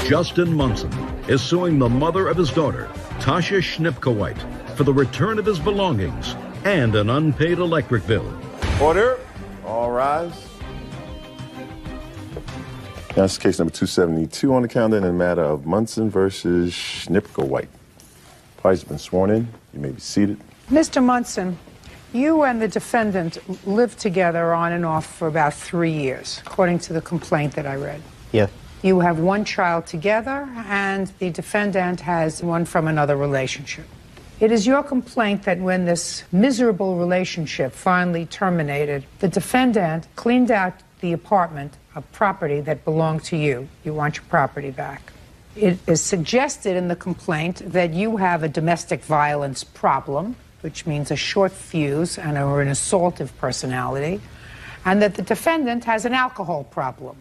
Justin Munson is suing the mother of his daughter, Tasha Schnipkowite, for the return of his belongings and an unpaid electric bill. Order. All rise. That's case number 272 on the calendar in the matter of Munson versus Schnipkowite. Parties have been sworn in. You may be seated. Mr. Munson, you and the defendant lived together on and off for about 3 years, according to the complaint that I read. Yeah. You have one child together, and the defendant has one from another relationship. It is your complaint that when this miserable relationship finally terminated, the defendant cleaned out the apartment of property that belonged to you. You want your property back. It is suggested in the complaint that you have a domestic violence problem, which means a short fuse and or an assaultive personality, and that the defendant has an alcohol problem.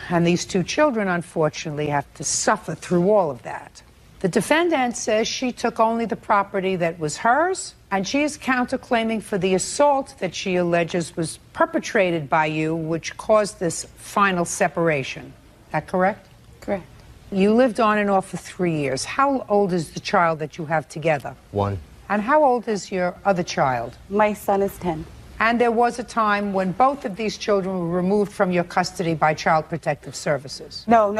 And these two children, unfortunately, have to suffer through all of that. The defendant says she took only the property that was hers, and she is counterclaiming for the assault that she alleges was perpetrated by you, which caused this final separation. Is that correct? Correct. You lived on and off for 3 years. How old is the child that you have together? 1. And how old is your other child? My son is 10. And there was a time when both of these children were removed from your custody by Child Protective Services. No.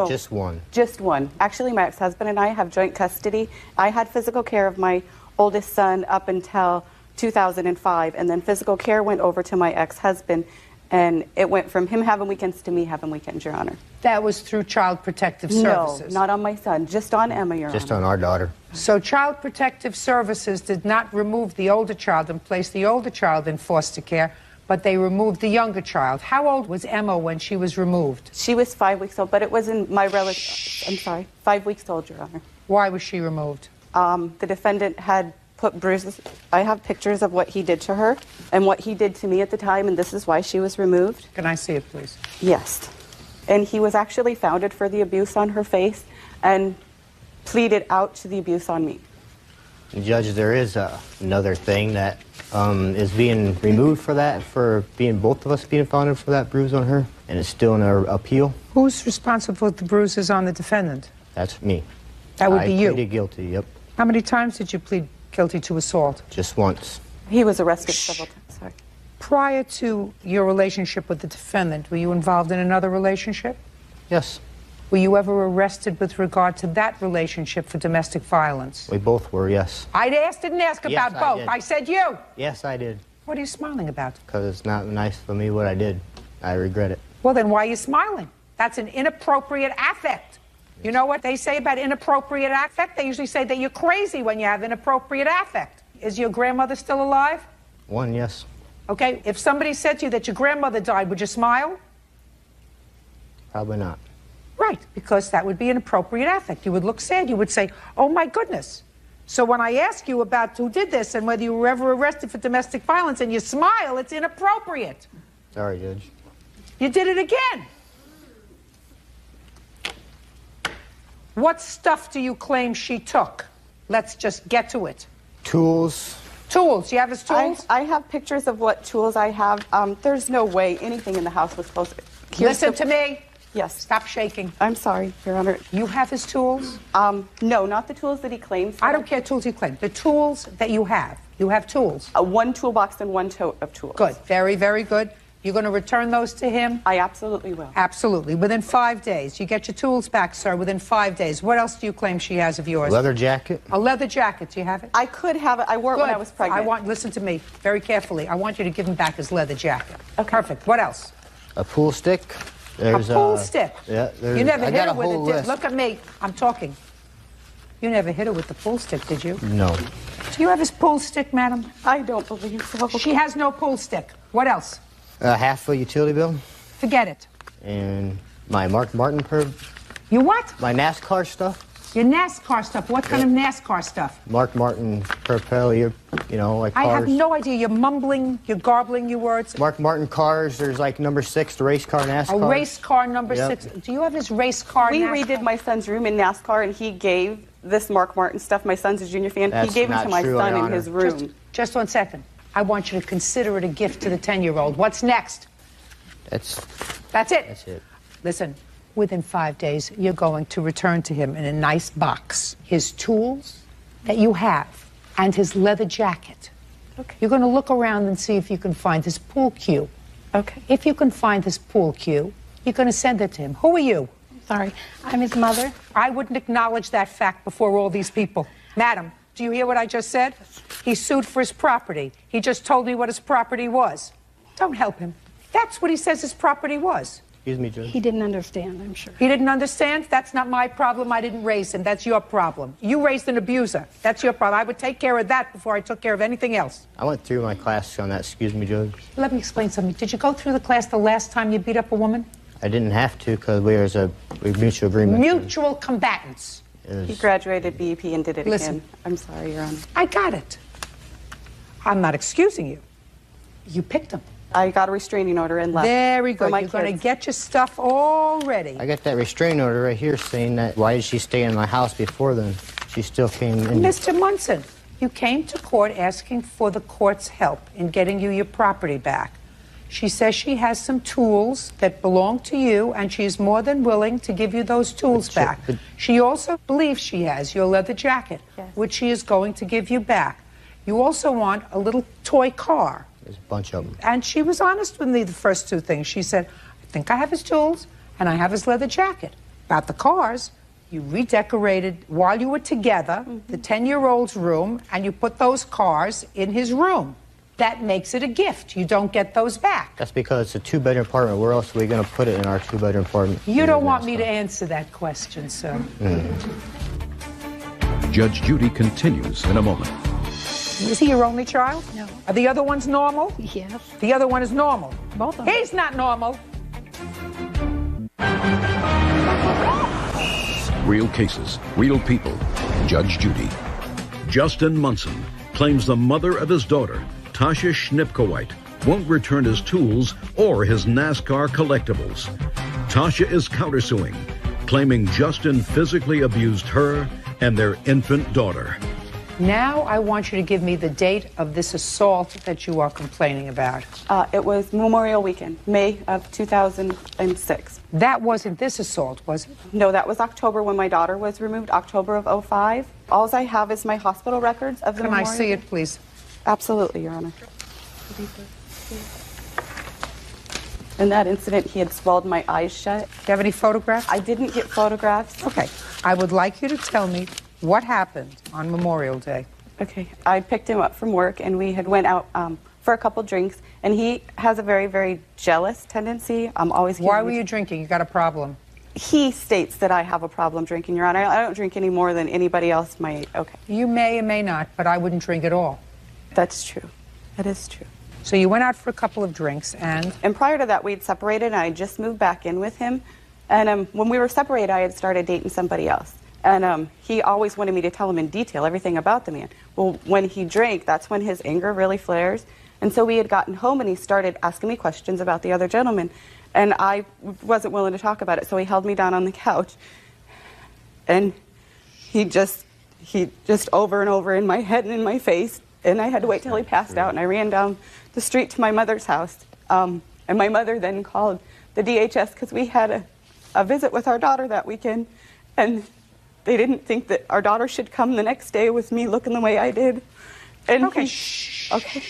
Just one. Just one. Actually, my ex-husband and I have joint custody. I had physical care of my oldest son up until 2005, and then physical care went over to my ex-husband, and it went from him having weekends to me having weekends, Your Honor. That was through Child Protective Services? No, not on my son, just on Emma, Your Honor. Just on our daughter. So Child Protective Services did not remove the older child and place the older child in foster care, but they removed the younger child. How old was Emma when she was removed? She was 5 weeks old, but it was in my relative. I'm sorry, 5 weeks old, Your Honor. Why was she removed? The defendant had put bruises. I have pictures of what he did to her and what he did to me at the time, and this is why she was removed. Can I see it, please? Yes. And he was actually founded for the abuse on her face and pleaded out to the abuse on me. Judge, there is another thing that is being removed for that, for being both of us being founded for that bruise on her, and it's still in our appeal. Who's responsible for the bruises on the defendant? That's me. That would be you? I pleaded guilty, yep. How many times did you plead guilty to assault? Just once. He was arrested several times, sorry. Prior to your relationship with the defendant, were you involved in another relationship? Yes. Were you ever arrested with regard to that relationship for domestic violence? We both were, yes. Didn't ask about both. I said you. Yes, I did. What are you smiling about? Because it's not nice for me what I did. I regret it. Well, then why are you smiling? That's an inappropriate affect. You know what they say about inappropriate affect? They usually say that you're crazy when you have inappropriate affect. Is your grandmother still alive? One, yes. Okay, if somebody said to you that your grandmother died, would you smile? Probably not. Right, because that would be an appropriate affect. You would look sad. You would say, oh, my goodness. So when I ask you about who did this and whether you were ever arrested for domestic violence and you smile, it's inappropriate. Sorry, Judge. You did it again. What stuff do you claim she took? Let's just get to it. Tools. Tools. You have his tools? I have pictures of what tools I have. There's no way anything in the house was close. Listen to me. Yes. Stop shaking. I'm sorry, Your Honor. You have his tools? No, not the tools that he claims. I don't care tools he claims. The tools that you have. You have tools. One toolbox and one tote of tools. Good. Very, very good. You're going to return those to him? I absolutely will. Absolutely. Within 5 days. You get your tools back, sir, within 5 days. What else do you claim she has of yours? A leather jacket. A leather jacket. Do you have it? I could have it. I wore it when I was pregnant. Listen to me very carefully. I want you to give him back his leather jacket. Okay. Perfect. What else? A pool stick. There's a pool stick? Yeah. You never hit her with it. it. Look at me. I'm talking. You never hit her with the pool stick, did you? No. Do you have his pool stick, madam? I don't believe so. She has no pool stick. What else? Half a utility bill. Forget it. And my Mark Martin perb. You what? My NASCAR stuff. Your NASCAR stuff. What kind of NASCAR stuff? Mark Martin propel, like cars. I have no idea. You're mumbling, you're garbling your words. Mark Martin cars. There's like number 6, the race car NASCAR. A race car number 6. Do you have his race car We NASCAR? redid my son's room in NASCAR, and he gave this Mark Martin stuff. My son's a junior fan. That's he gave it not to my true, son Your in Honor. his room. Just 1 second. I want you to consider it a gift to the 10-year-old. What's next? That's it. That's it. Listen, Within 5 days, you're going to return to him in a nice box his tools that you have and his leather jacket. Okay. You're going to look around and see if you can find his pool cue. Okay. If you can find his pool cue, you're going to send it to him. Who are you? Sorry, I'm his mother. I wouldn't acknowledge that fact before all these people. Madam, do you hear what I just said? He sued for his property. He just told me what his property was. Don't help him. That's what he says his property was. Excuse me, Judge. He didn't understand, I'm sure. He didn't understand? That's not my problem. I didn't raise him. That's your problem. You raised an abuser. That's your problem. I would take care of that before I took care of anything else. I went through my class on that, excuse me, Judge. Let me explain something. Did you go through the class the last time you beat up a woman? I didn't have to because we mutual agreement. Mutual combatants. He graduated BEP and did it Listen. again. I'm sorry, Your Honor. I got it. I'm not excusing you. You picked him. I got a restraining order and left. Very for good. my You're going to kids. get your stuff all ready. I got that restraining order right here saying that why did she stay in my house before then? She still came in. Mr. Munson, you came to court asking for the court's help in getting you your property back. She says she has some tools that belong to you, and she's more than willing to give you those tools back. She also believes she has your leather jacket, Yes. which she is going to give you back. You also want a little toy car. There's a bunch of them. And she was honest with me the first two things. She said, I think I have his tools, and I have his leather jacket. About the cars, you redecorated, while you were together, the 10-year-old's room, and you put those cars in his room. That makes it a gift. You don't get those back. That's because it's a two-bedroom apartment. Where else are we going to put it in our two-bedroom apartment? You don't want me to answer that question, sir. Judge Judy continues in a moment. Is he your only child? No. Are the other ones normal? Yes, The other one is normal. both of them. He's not normal. Real cases, real people. Judge Judy. Justin Munson claims the mother of his daughter, Tasha Schnipkowite, won't return his tools or his NASCAR collectibles. Tasha is countersuing, claiming Justin physically abused her and their infant daughter. Now I want you to give me the date of this assault that you are complaining about. It was Memorial Weekend, May of 2006. That wasn't this assault, was it? No, that was October when my daughter was removed, October of 05. All I have is my hospital records of the Can I Memorial see Day. it, please? Absolutely, Your Honor. In that incident, he had swelled my eyes shut. Do you have any photographs? I didn't get photographs. Okay. I would like you to tell me what happened on Memorial Day. Okay, I picked him up from work and we had went out for a couple drinks, and he has a very, very jealous tendency. Always. Why were you drinking? You got a problem. He states that I have a problem drinking, Your Honor. I don't drink any more than anybody else my age. Okay, You may or may not, but I wouldn't drink at all. that's true. That is true. So you went out for a couple of drinks, and And prior to that, we'd separated, and I had just moved back in with him. And when we were separated, I had started dating somebody else. And he always wanted me to tell him in detail everything about the man. Well, when he drank, that's when his anger really flares. And so we had gotten home, and he started asking me questions about the other gentleman. And I wasn't willing to talk about it, so he held me down on the couch. And he just over and over in my head and in my face. And I had to wait till he passed out, and I ran down the street to my mother's house. And my mother then called the DHS because we had a visit with our daughter that weekend. And they didn't think that our daughter should come the next day with me looking the way I did. And Okay, Okay.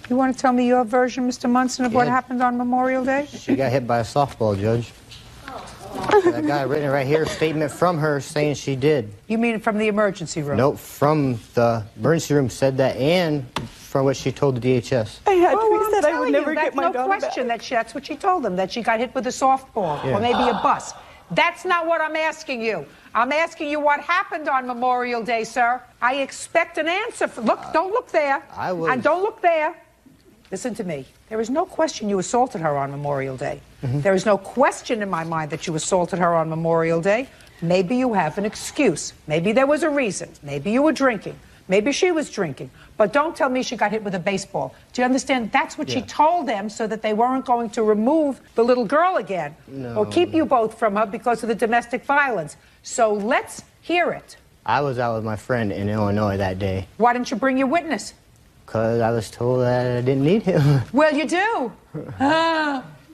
you want to tell me your version, Mr. Munson, of what Yeah. happened on Memorial Day? She got hit by a softball, Judge. That guy written right here, statement from her saying she did. You mean from the emergency room? Nope, from the emergency room said that, and from what she told the DHS. I had Oh, to. I'm He said I telling would you, never that's get my no daughter question back. that's what she told them, that she got hit with a softball or maybe a bus. That's not what I'm asking you. I'm asking you what happened on Memorial Day, sir. I expect an answer. Look, don't look there. I will. And don't look there. Listen to me. There is no question you assaulted her on Memorial Day. There is no question in my mind that you assaulted her on Memorial Day. Maybe you have an excuse. Maybe there was a reason. Maybe you were drinking. Maybe she was drinking. But don't tell me she got hit with a baseball. Do you understand? That's what she told them so that they weren't going to remove the little girl again or keep you both from her because of the domestic violence. So let's hear it. I was out with my friend in Illinois that day Why didn't you bring your witness? because I was told that I didn't need him. Well, you do.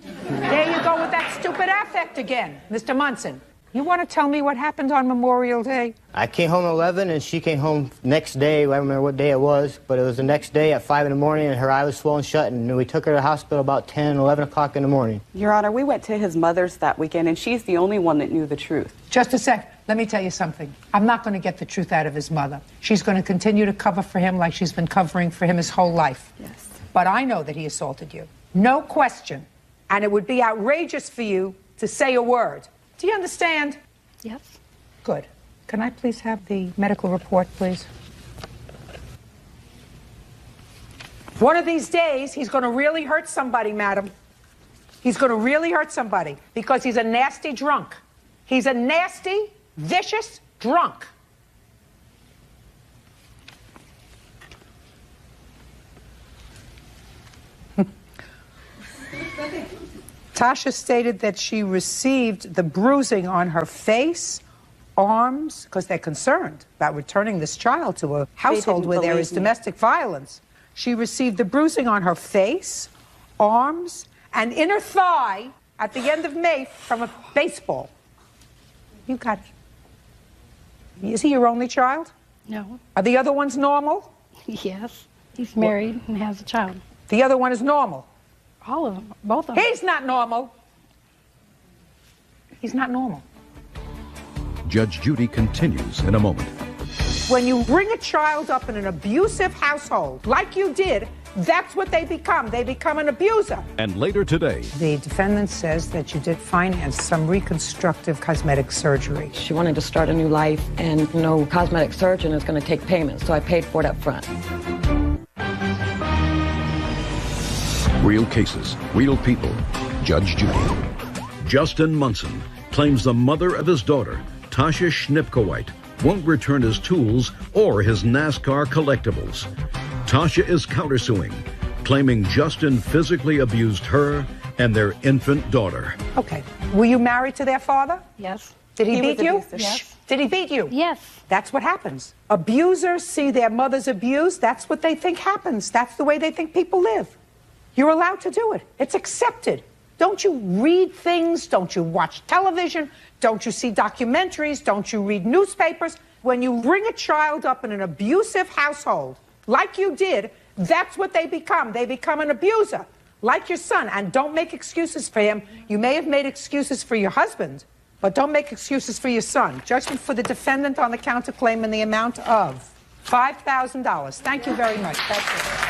There you go with that stupid affect again, Mr. Munson. You want to tell me what happened on Memorial Day? I came home at 11, and she came home next day. I don't remember what day it was, but it was the next day at 5 in the morning, and her eye was swollen shut, and we took her to the hospital about 10, 11 o'clock in the morning. Your Honor, we went to his mother's that weekend, and she's the only one that knew the truth. Just a sec. Let me tell you something. I'm not going to get the truth out of his mother. She's going to continue to cover for him like she's been covering for him his whole life. Yes. But I know that he assaulted you. No question. And it would be outrageous for you to say a word. Do you understand? Yes. Good. Can I please have the medical report, please? One of these days, he's going to really hurt somebody, madam. He's going to really hurt somebody because he's a nasty drunk. He's a nasty, vicious drunk. Tasha stated that she received the bruising on her face, arms, because they're concerned about returning this child to a household where there is domestic violence. She received the bruising on her face, arms, and inner thigh at the end of May from a baseball. You got it. Is he your only child? No. Are the other ones normal? Yes. He's married and has a child. The other one is normal. All of them. Both of them. He's not normal. He's not normal. Judge Judy continues in a moment. When you bring a child up in an abusive household, like you did, that's what they become. They become an abuser. And later today, The defendant says that you did finance some reconstructive cosmetic surgery. She wanted to start a new life, and no cosmetic surgeon is going to take payment, so I paid for it up front. real cases, real people. Judge Judy. Justin Munson claims the mother of his daughter, Tasha Schnipkowite, won't return his tools or his NASCAR collectibles. Tasha is countersuing, claiming Justin physically abused her and their infant daughter. Okay. Were you married to their father? Yes. Did he beat was you? abusive. Yes. Did he beat you? Yes. That's what happens. Abusers see their mothers abused. That's what they think happens. That's the way they think people live. You're allowed to do it. It's accepted. Don't you read things? Don't you watch television? Don't you see documentaries? Don't you read newspapers? When you bring a child up in an abusive household, like you did, that's what they become. They become an abuser, like your son. And don't make excuses for him. You may have made excuses for your husband, but don't make excuses for your son. Judgment for the defendant on the counterclaim in the amount of $5,000. Thank you very much. That's it.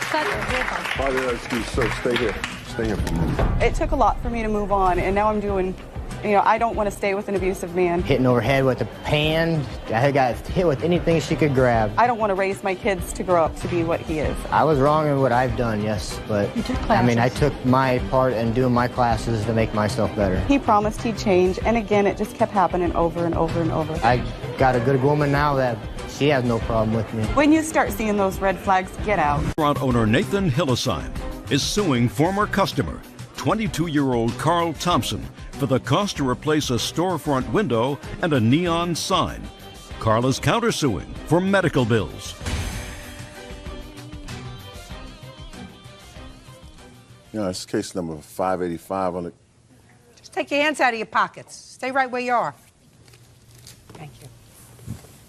Part of that excuse, sir, stay here. Stay here for a minute. It took a lot for me to move on, and now I'm doing, I don't want to stay with an abusive man. Hitting over head with a pan. I got hit with anything she could grab. I don't want to raise my kids to grow up to be what he is. I was wrong in what I've done, yes, but You took I mean, I classes. took my part in doing my classes to make myself better. He promised he'd change, and again, it just kept happening over and over and over. I got a good woman now that she has no problem with me. When you start seeing those red flags, get out. Restaurant owner Nathan Hillesheim is suing former customer, 22-year-old Carl Thompson, for the cost to replace a storefront window and a neon sign. Carl is countersuing for medical bills. It's case number 585 on the... Just take your hands out of your pockets. Stay right where you are. Thank you.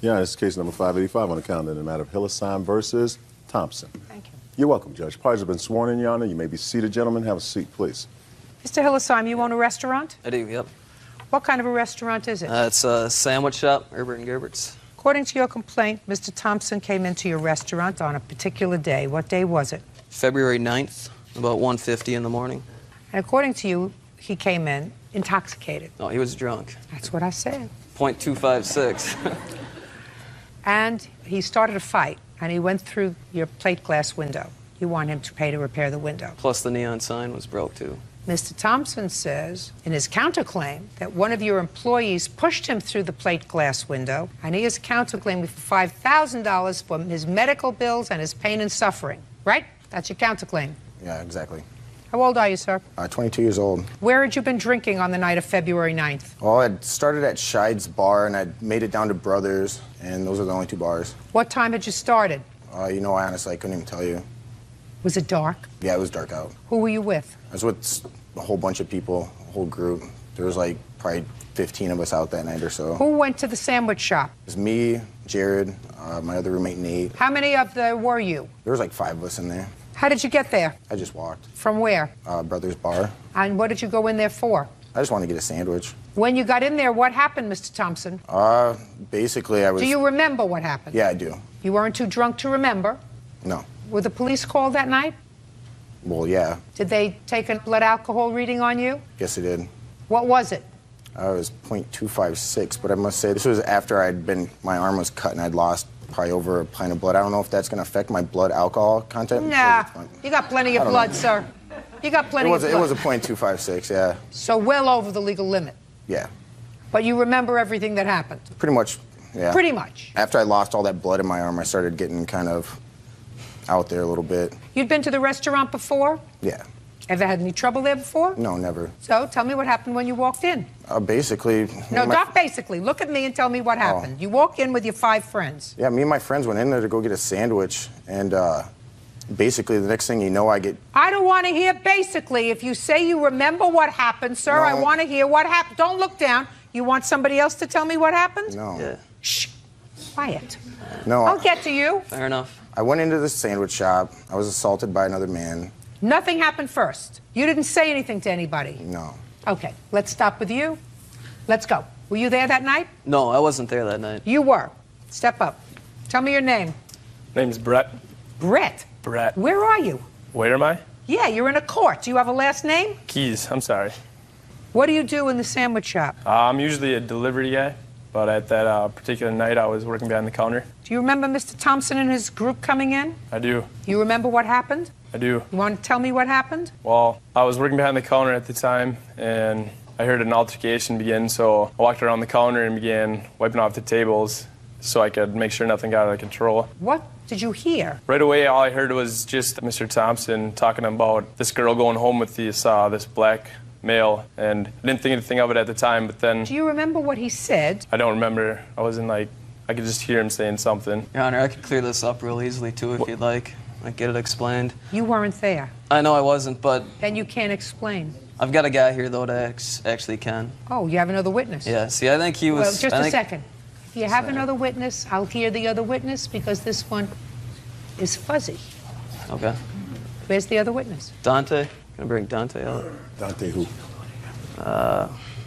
It's case number 585 on the calendar in the matter of Hillesheim versus Thompson. Thank you. You're welcome, Judge. Parties have been sworn in, Your Honor. You may be seated, gentlemen. Have a seat, please. Mr. Hillesheim, you own a restaurant? I do, yep. What kind of a restaurant is it? It's a sandwich shop, Herbert and Gerbert's. According to your complaint, Mr. Thompson came into your restaurant on a particular day. What day was it? February 9th, about 1:50 in the morning. And according to you, he came in intoxicated. Oh, he was drunk. That's what I said. .256. And he started a fight, and he went through your plate glass window. You want him to pay to repair the window. Plus the neon sign was broke, too. Mr. Thompson says in his counterclaim that one of your employees pushed him through the plate glass window, and he is counterclaiming for $5,000 for his medical bills and his pain and suffering. Right? That's your counterclaim. Yeah, exactly. How old are you, sir? 22 years old. Where had you been drinking on the night of February 9th? Well, I started at Scheid's bar, and I made it down to Brothers, and those are the only two bars. What time had you started? I honestly, I couldn't even tell you. Was it dark? Yeah, it was dark out. Who were you with? I was with a whole bunch of people, a whole group. There was like probably 15 of us out that night or so. Who went to the sandwich shop? It was me, Jared, my other roommate, Nate. How many of there were you? There was like 5 of us in there. How did you get there? I just walked. From where? Brother's Bar. And what did you go in there for? I just wanted to get a sandwich. When you got in there, what happened, Mr. Thompson? Basically, I was... Do you remember what happened? Yeah, I do. You weren't too drunk to remember? No. Were the police called that night? Well, yeah. Did they take a blood alcohol reading on you? Yes, it did. What was it? It was .256, but I must say this was after my arm was cut and I'd lost probably over a pint of blood. I don't know if that's going to affect my blood alcohol content. Nah, you got plenty of blood, sir. You got plenty of blood. It was a .256, yeah. So well over the legal limit. Yeah. But you remember everything that happened? Pretty much, yeah. Pretty much. After I lost all that blood in my arm, I started getting kind of out there a little bit. You'd been to the restaurant before? Yeah. Ever had any trouble there before? No, never. So tell me what happened when you walked in. Basically... No, not basically. Look at me and tell me what happened. You walk in with your 5 friends. Yeah, me and my friends went in there to go get a sandwich, and basically the next thing you know, I get... I don't want to hear basically. If you say you remember what happened, sir, I want to hear what happened. Don't look down. You want somebody else to tell me what happened? No. Yeah. Shh. Quiet. No. I'll get to you. Fair enough. I went into the sandwich shop. I was assaulted by another man. Nothing happened first. You didn't say anything to anybody. No. Okay, let's stop with you. Let's go. Were you there that night? No, I wasn't there that night. You were. Step up. Tell me your name. Name's Brett. Brett? Brett. Where are you? Where am I? Yeah, you're in a court. Do you have a last name? Keys. I'm sorry. What do you do in the sandwich shop? I'm usually a delivery guy, but at that particular night, I was working behind the counter. Do you remember Mr. Thompson and his group coming in? I do. You remember what happened? I do. You want to tell me what happened? Well, I was working behind the counter at the time, and I heard an altercation begin, so I walked around the counter and began wiping off the tables so I could make sure nothing got out of control. What did you hear? Right away, all I heard was just Mr. Thompson talking about this girl going home with this black male, and I didn't think anything of it at the time, but then... Do you remember what he said? I don't remember. I wasn't I could just hear him saying something. Your Honor, I could clear this up real easily, too, if you'd like. Like, get it explained. You weren't there. I know I wasn't, but... Then you can't explain. I've got a guy here, though, that actually can. Oh, you have another witness? Yeah, see, I think he was... Well, just a second. If you have another witness, I'll hear the other witness, because this one is fuzzy. Okay. Where's the other witness? Dante? Gonna bring Dante out. Dante who?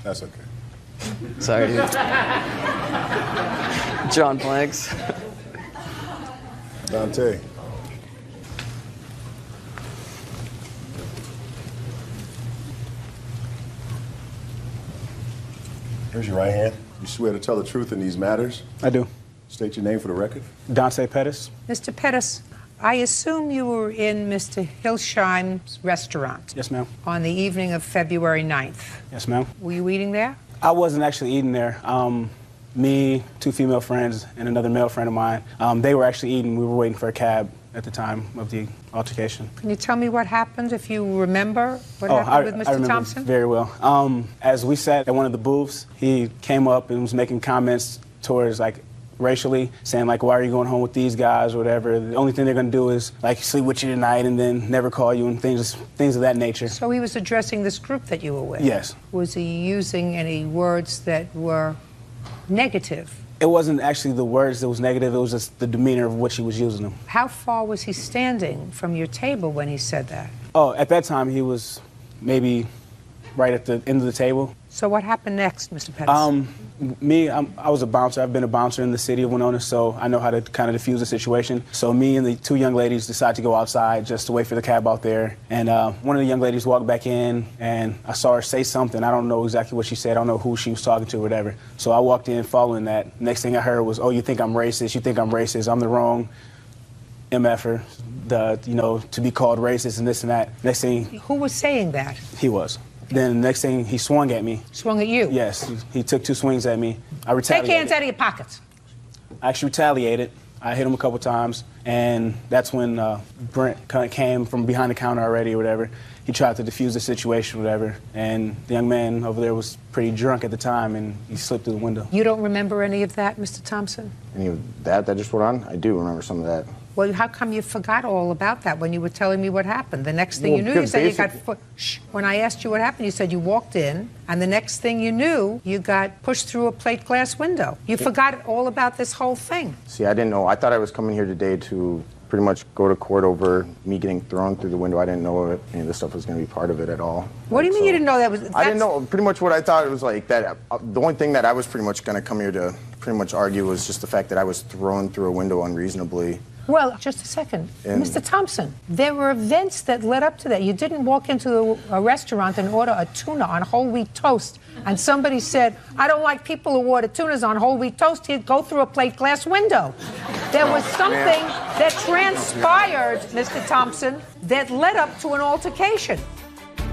That's okay. Sorry, dude. John Blanks. Dante. Here's your right hand. You swear to tell the truth in these matters? I do. State your name for the record. Dante Pettis. Mr. Pettis, I assume you were in Mr. Hilsheim's restaurant. Yes, ma'am. On the evening of February 9th. Yes, ma'am. Were you eating there? I wasn't actually eating there. Me, 2 female friends, and another male friend of mine, they were actually eating. We were waiting for a cab at the time of the altercation. Can you tell me what happened, if you remember what happened with Mr. I remember Thompson? Very well. As we sat at one of the booths, he came up and was making comments towards, racially, saying, why are you going home with these guys or whatever? The only thing they're going to do is, sleep with you tonight and then never call you and things of that nature. So he was addressing this group that you were with? Yes. Was he using any words that were negative? It wasn't actually the words that was negative, it was just the demeanor of which he was using them. How far was he standing from your table when he said that? Oh, at that time he was maybe right at the end of the table. So what happened next, Mr. Pettis? I was a bouncer. I've been a bouncer in the city of Winona, so I know how to kind of diffuse the situation. So me and the 2 young ladies decided to go outside just to wait for the cab out there. And one of the young ladies walked back in, and I saw her say something. I don't know exactly what she said. I don't know who she was talking to or whatever. So I walked in following that. Next thing I heard was, oh, you think I'm racist? You think I'm racist? I'm the wrong MFer, to be called racist and this and that. Next thing... Who was saying that? He was. Then the next thing, he swung at me. Swung at you? Yes, he took 2 swings at me. I retaliated. Take hands out of your pockets. I actually retaliated. I hit him a couple times, and that's when Brent kind of came from behind the counter already or whatever. He tried to defuse the situation or whatever, and the young man over there was pretty drunk at the time, and he slipped through the window. You don't remember any of that, Mr. Thompson? Any of that just went on? I do remember some of that. Well, how come you forgot all about that when you were telling me what happened? The next thing you knew, you said you got... When I asked you what happened, you said you walked in, and the next thing you knew, you got pushed through a plate glass window. You forgot all about this whole thing. See, I didn't know. I thought I was coming here today to pretty much go to court over me getting thrown through the window. I didn't know any of this stuff was going to be part of it at all. What do you mean you didn't know that was... I didn't know. Pretty much what I thought it was like that. The only thing that I was pretty much going to come here to pretty much argue was just the fact that I was thrown through a window unreasonably. Well, just a second. Mr. Thompson, there were events that led up to that. You didn't walk into a restaurant and order a tuna on whole wheat toast, and somebody said, I don't like people who order tunas on whole wheat toast. He'd go through a plate glass window. There was something that transpired, Mr. Thompson, that led up to an altercation.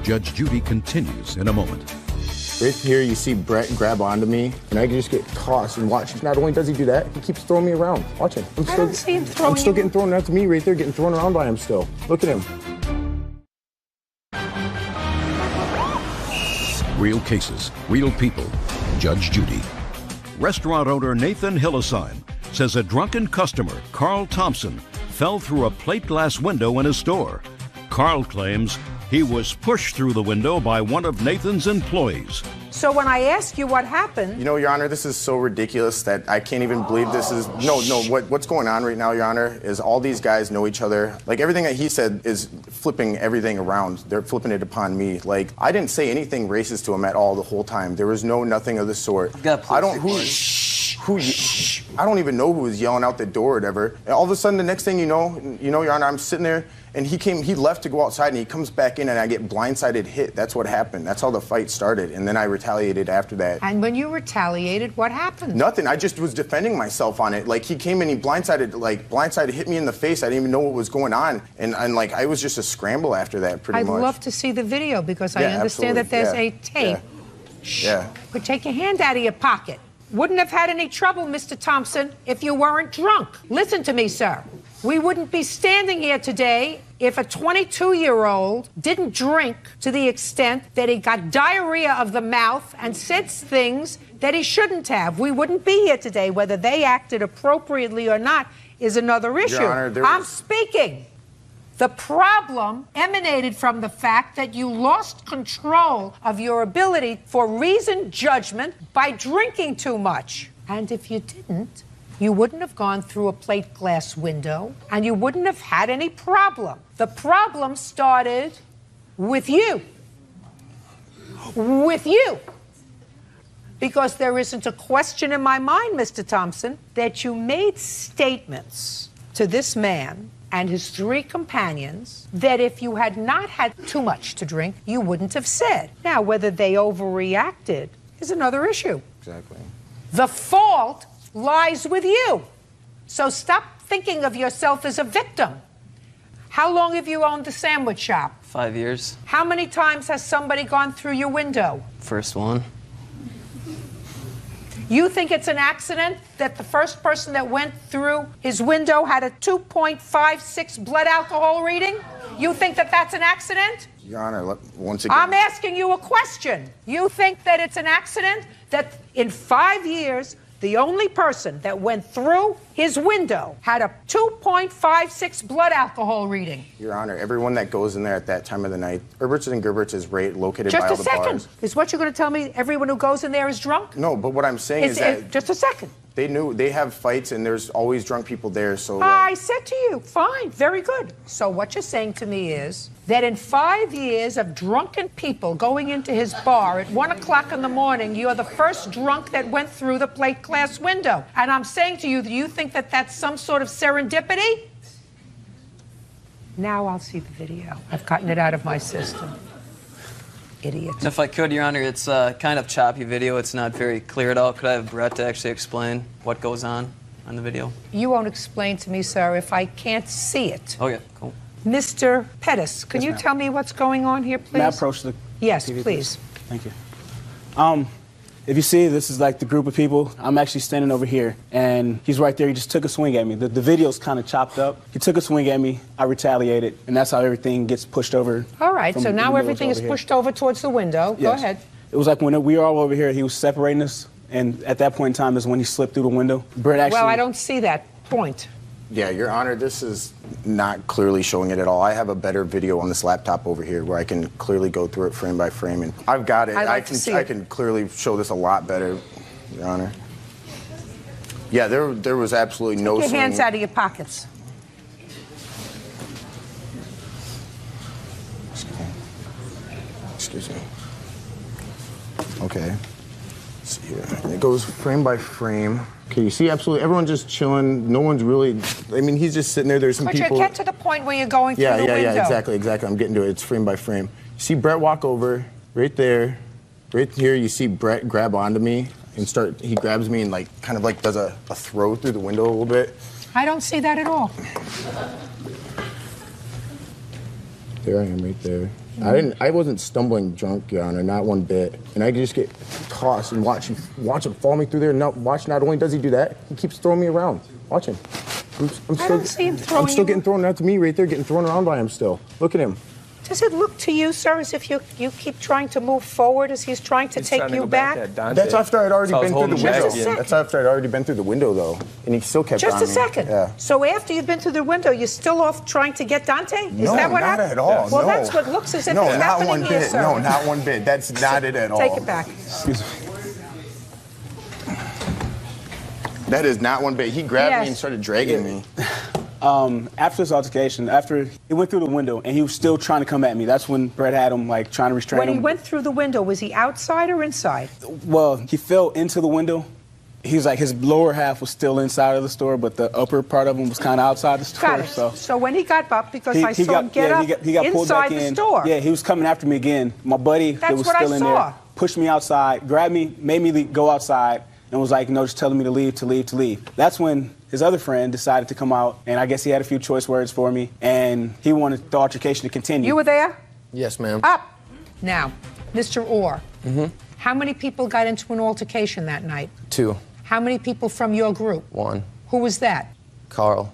Judge Judy continues in a moment. Right here, you see Brett grab onto me, and I can just get tossed and watch. Not only does he do that, he keeps throwing me around. Watch him. I don't see him throwing I'm still you. getting thrown. That's me right there, getting thrown around by him still. Look at him. Real cases, real people. Judge Judy. Restaurant owner Nathan Hillesheim says a drunken customer, Carl Thompson, fell through a plate glass window in his store. Carl claims he was pushed through the window by one of Nathan's employees. So when I ask you what happened... You know, Your Honor, this is so ridiculous that I can't even believe this is... No, what's going on right now, Your Honor, is all these guys know each other. Like, everything that he said is flipping everything around. They're flipping it upon me. Like, I didn't say anything racist to him at all the whole time. There was nothing of the sort. I don't even know who was yelling out the door or whatever. And all of a sudden, the next thing you know, Your Honor, I'm sitting there, and he left to go outside, and he comes back in, and I get blindsided hit. That's what happened. That's how the fight started, and then I retaliated after that. And when you retaliated, what happened? Nothing. I just was defending myself on it. Like, he came in, he blindsided, hit me in the face. I didn't even know what was going on, and like, I was just a scramble after that, pretty much. I'd love to see the video, because I understand that there's a tape. Yeah. But take your hand out of your pocket. Wouldn't have had any trouble, Mr. Thompson, if you weren't drunk. Listen to me, sir. We wouldn't be standing here today if a 22-year-old didn't drink to the extent that he got diarrhea of the mouth and said things that he shouldn't have. We wouldn't be here today. Whether they acted appropriately or not is another issue. Your Honor, I'm speaking. The problem emanated from the fact that you lost control of your ability for reasoned judgment by drinking too much. And if you didn't, you wouldn't have gone through a plate glass window, and you wouldn't have had any problem. The problem started with you. With you. Because there isn't a question in my mind, Mr. Thompson, that you made statements to this man and his three companions that if you had not had too much to drink, you wouldn't have said. Now, whether they overreacted is another issue. Exactly. The fault lies with you. So stop thinking of yourself as a victim. How long have you owned the sandwich shop? 5 years. How many times has somebody gone through your window? First one. You think it's an accident that the first person that went through his window had a 2.56 blood alcohol reading? You think that that's an accident? Your Honor, once again... I'm asking you a question. You think that it's an accident that in 5 years, the only person that went through his window had a 2.56 blood alcohol reading? Your Honor, everyone that goes in there at that time of the night, Herbert's and Gerbert's is located by all the bars. Just a second. Is what you're going to tell me everyone who goes in there is drunk? No, but what I'm saying is that... Just a second. They have fights, and there's always drunk people there, so... I said to you, fine, very good. So what you're saying to me is that in 5 years of drunken people going into his bar at 1 o'clock in the morning, you're the first drunk that went through the plate glass window. And I'm saying to you, do you think that that's some sort of serendipity? Now I'll see the video. I've gotten it out of my system. Idiot. And if I could, Your Honor, it's a kind of choppy video. It's not very clear at all. Could I have Brett to actually explain what goes on the video? You won't explain to me, sir, if I can't see it. Okay, cool. Mr. Pettis, can you tell me what's going on here, please? May I approach the Yes, TV, please. Thank you. If you see, this is like the group of people. I'm actually standing over here, and he's right there. He just took a swing at me. The video's kind of chopped up. He took a swing at me. I retaliated, and that's how everything gets pushed over. All right, so now everything is pushed over towards the window. Yes. Go ahead. It was like when we were all over here, he was separating us, and at that point in time is when he slipped through the window. Brett actually... Well, I don't see that point. Yeah, Your Honor, this is not clearly showing it at all. I have a better video on this laptop over here where I can clearly go through it frame by frame, and I've got it. I can clearly show this a lot better, Your Honor. Yeah, there was absolutely no Take your swinging. hands out of your pockets. Excuse me. Okay. Let's see here. It goes frame by frame. Okay, you see absolutely everyone's just chilling. No one's really, I mean, he's just sitting there. There's some But people. you get to the point where you're going through the window. Yeah, exactly. I'm getting to it. It's frame by frame. You see Brett walk over right there. Right here, you see Brett grab onto me and he grabs me and kind of does a throw through the window a little bit. I don't see that at all. There I am right there. I wasn't stumbling drunk, Your Honor, not one bit. And I just get tossed and watch him follow me through there. Not only does he do that, he keeps throwing me around. Watch him. I don't see him throwing I'm still you. getting thrown out to me right there, getting thrown around by him still. Look at him. Does it look to you, sir, as if you keep trying to move forward as he's trying to take you back? That's after I'd already been through the window. Just a second. That's after I'd already been through the window, though. And he still kept on me. Just a second. Yeah. So after you've been through the window, you're still off trying to get Dante? Is that what happened? At all. Well, no. that's what looks as if no, it's not happening one here, bit. sir. No, not one bit. That's not it at all. Take it back. Excuse me. That is not one bit. He grabbed me and started dragging me. After this altercation, after he went through the window and he was still trying to come at me, that's when Brett had him trying to restrain him. When he went through the window, was he outside or inside? Well, he fell into the window. He was his lower half was still inside of the store, but the upper part of him was kind of outside the store. Got it. So when he got up, because I saw him get up he got pulled back inside the in. store. Yeah, he was coming after me again. My buddy that was still in there pushed me outside, grabbed me, made me go outside, and was just telling me to leave. That's when his other friend decided to come out, and I guess he had a few choice words for me, and he wanted the altercation to continue. You were there? Yes, ma'am. Up. Now, Mr. Orr, how many people got into an altercation that night? 2. How many people from your group? 1. Who was that? Carl.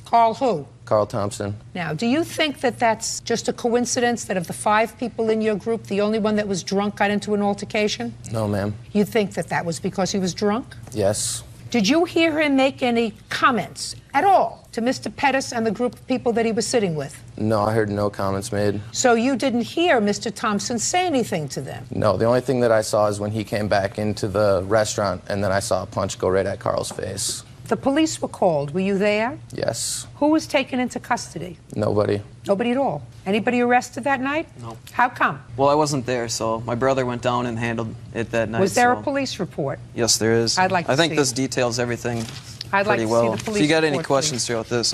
Carl who? Carl Thompson. Now, do you think that that's just a coincidence that of the 5 people in your group, the only one that was drunk got into an altercation? No, ma'am. You think that was because he was drunk? Yes. Did you hear him make any comments at all to Mr. Pettis and the group of people that he was sitting with? No, I heard no comments made. So you didn't hear Mr. Thompson say anything to them? No, the only thing that I saw is when he came back into the restaurant, and then I saw a punch go right at Carl's face. The police were called. Were you there? Yes. Who was taken into custody? Nobody. Nobody at all? Anybody arrested that night? No. How come? Well, I wasn't there, so my brother went down and handled it that night. Was there a police report? Yes, there is. I'd like to I think see this it. details everything I'd like pretty to well. see the police If you got any report, questions please. throughout this,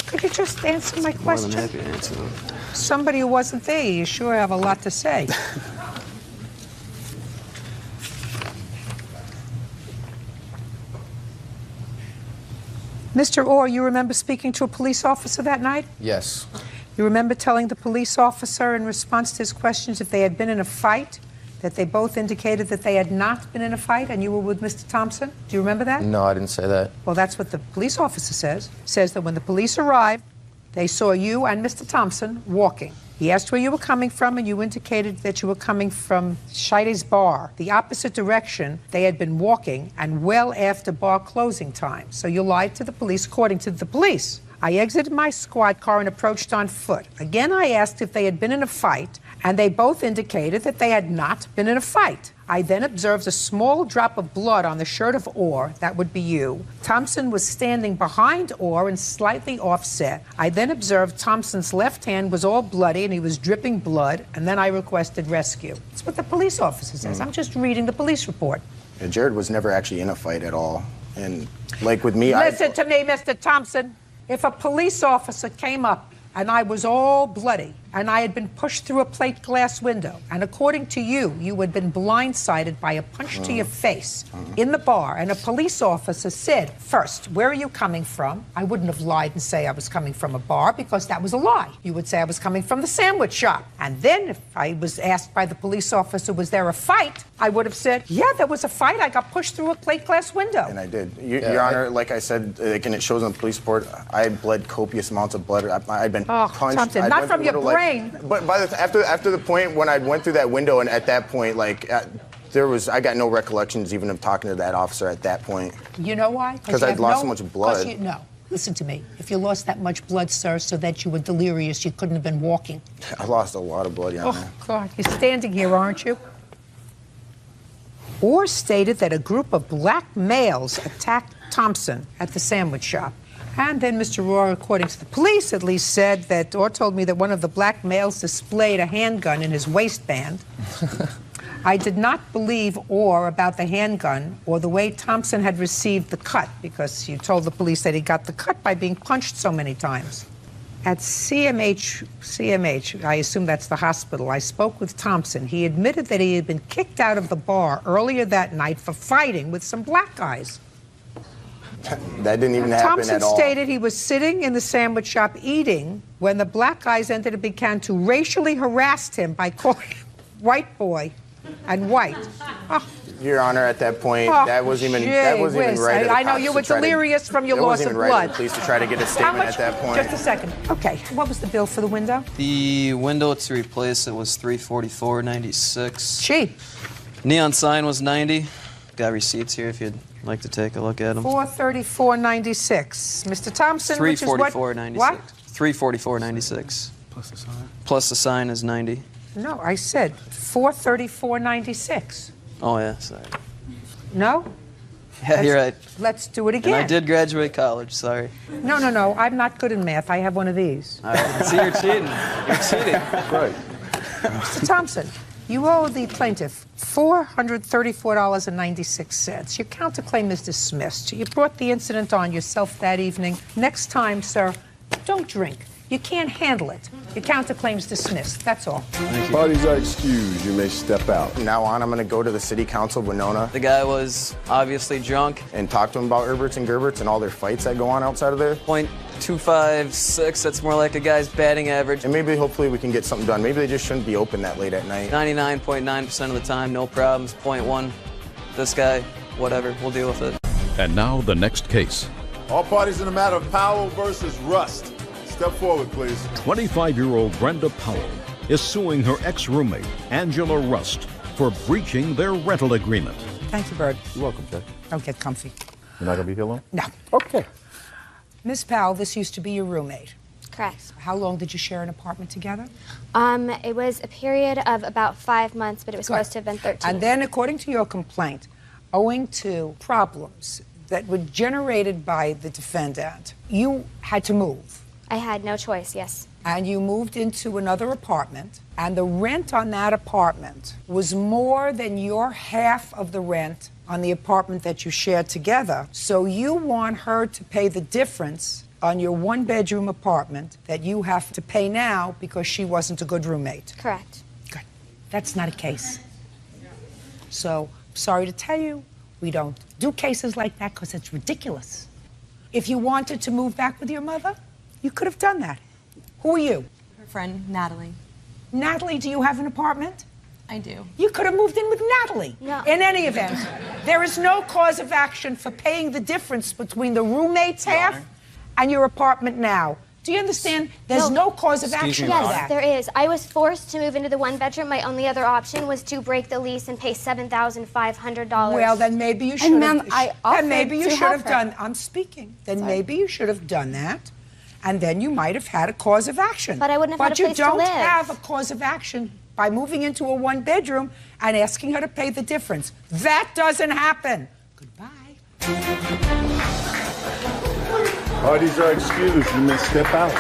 Could you just answer my more question? than happy to answer them. Somebody who wasn't there, you sure have a lot to say. Mr. Orr, you remember speaking to a police officer that night? Yes. You remember telling the police officer in response to his questions if they had been in a fight, that they both indicated that they had not been in a fight and you were with Mr. Thompson? Do you remember that? No, I didn't say that. Well, that's what the police officer says. Says that when the police arrived, they saw you and Mr. Thompson walking. He asked where you were coming from, and you indicated that you were coming from Scheide's bar, the opposite direction they had been walking, and well after bar closing time. So you lied to the police, according to the police. I exited my squad car and approached on foot. Again, I asked if they had been in a fight, and they both indicated that they had not been in a fight. I then observed a small drop of blood on the shirt of Orr. That would be you. Thompson was standing behind Orr and slightly offset. I then observed Thompson's left hand was all bloody and he was dripping blood, and then I requested rescue. That's what the police officer says. I'm just reading the police report. Yeah, Jared was never actually in a fight at all. And with me, Listen to me, Mr. Thompson. If a police officer came up and I was all bloody and I had been pushed through a plate glass window, and according to you, you had been blindsided by a punch to your face in the bar, and a police officer said, first, where are you coming from? I wouldn't have lied and say I was coming from a bar, because that was a lie. You would say I was coming from the sandwich shop. And then if I was asked by the police officer, was there a fight? I would have said, yeah, there was a fight. I got pushed through a plate glass window. And I did. Your Honor, like I said, and it shows on the police report, I bled copious amounts of blood. I'd been punched. Thompson, not from your brain. But after the point when I went through that window, and at that point, I got no recollections even of talking to that officer at that point. You know why? Because I'd lost so much blood. Listen to me. If you lost that much blood, sir, so that you were delirious, you couldn't have been walking. I lost a lot of blood, Your Honor. Oh, God. You're standing here, aren't you? Orr stated that a group of black males attacked Thompson at the sandwich shop. And then Mr. Rohr, according to the police, at least said that Orr told me that one of the black males displayed a handgun in his waistband. I did not believe Orr about the handgun or the way Thompson had received the cut, because you told the police that he got the cut by being punched so many times. At CMH, I assume that's the hospital, I spoke with Thompson. He admitted that he had been kicked out of the bar earlier that night for fighting with some black guys. That didn't even happen Thompson at all. stated he was sitting in the sandwich shop eating when the black guys entered and began to racially harass him by calling him white boy and white. Oh. Your Honor, at that point, that wasn't even right. I know you were delirious from your loss of blood. Right of the police to try to get a statement at that point. Just a second. Okay, what was the bill for the window? The window to replace it was $344.96. Cheap. Neon sign was $90. Got receipts here if you'd like to take a look at them. $434.96. Mr. Thompson, which is what? $344.96. What? $344.96. Plus the sign. Plus the sign is $90. No, I said $434.96. Oh, yeah, sorry. No? Yeah, you're right. Let's do it again. And I did graduate college, sorry. No, I'm not good in math. I have one of these. All right. See, you're cheating. You're cheating. Right. Mr. Thompson, you owe the plaintiff $434.96. Your counterclaim is dismissed. You brought the incident on yourself that evening. Next time, sir, don't drink. You can't handle it. Your counterclaim's dismissed. That's all. Parties are excused. You may step out. From now on, I'm going to go to the City Council of Winona. The guy was obviously drunk. And talk to him about Herberts and Gerberts and all their fights that go on outside of there. .256, that's more like a guy's batting average. And maybe, hopefully, we can get something done. Maybe they just shouldn't be open that late at night. 99.9% of the time, no problems. .1, this guy, whatever, we'll deal with it. And now the next case. All parties in the matter of Powell versus Rust. Step forward, please. 25-year-old Brenda Powell is suing her ex-roommate, Angela Rust, for breaching their rental agreement. Thank you, Bird. You're welcome, Jack. Don't get comfy. You're not going to be here long? No. Okay. Miss Powell, this used to be your roommate. Correct. How long did you share an apartment together? It was a period of about 5 months, but it was supposed to have been 13. And then, according to your complaint, owing to problems that were generated by the defendant, you had to move. I had no choice, yes. And you moved into another apartment, and the rent on that apartment was more than your half of the rent on the apartment that you shared together. So you want her to pay the difference on your one-bedroom apartment that you have to pay now because she wasn't a good roommate. Correct. Good. That's not a case. So, sorry to tell you, we don't do cases like that because it's ridiculous. If you wanted to move back with your mother, you could have done that. Who are you? Her friend, Natalie. Natalie, do you have an apartment? I do. You could have moved in with Natalie. No. In any event, there is no cause of action for paying the difference between the roommate's half and your apartment now. Do you understand? There's no cause of action for that. Yes, there is. I was forced to move into the one bedroom. My only other option was to break the lease and pay $7,500. Well, then maybe you should have. And maybe you should have done. I'm speaking. Then maybe you should have done that. And then you might have had a cause of action. But I wouldn't have had a place to live. But you don't have a cause of action by moving into a one-bedroom and asking her to pay the difference. That doesn't happen. Goodbye. Parties are excused. You may step out.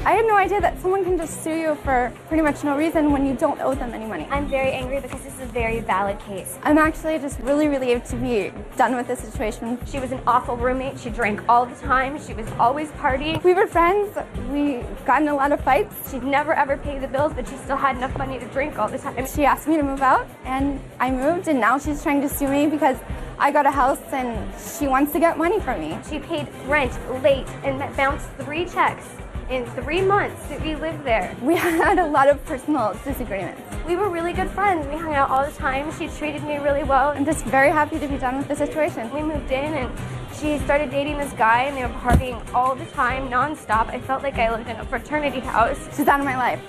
I had no idea that someone can just sue you for pretty much no reason when you don't owe them any money. I'm very angry because this is a very valid case. I'm actually just really relieved to be done with this situation. She was an awful roommate. She drank all the time. She was always partying. We were friends. We got in a lot of fights. She'd never ever pay the bills, but she still had enough money to drink all the time. She asked me to move out, and I moved, and now she's trying to sue me because I got a house and she wants to get money from me. She paid rent late and bounced 3 checks in 3 months that we lived there. We had a lot of personal disagreements. We were really good friends. We hung out all the time. She treated me really well. I'm just very happy to be done with the situation. We moved in and she started dating this guy and they were partying all the time, nonstop. I felt like I lived in a fraternity house. She's out of my life.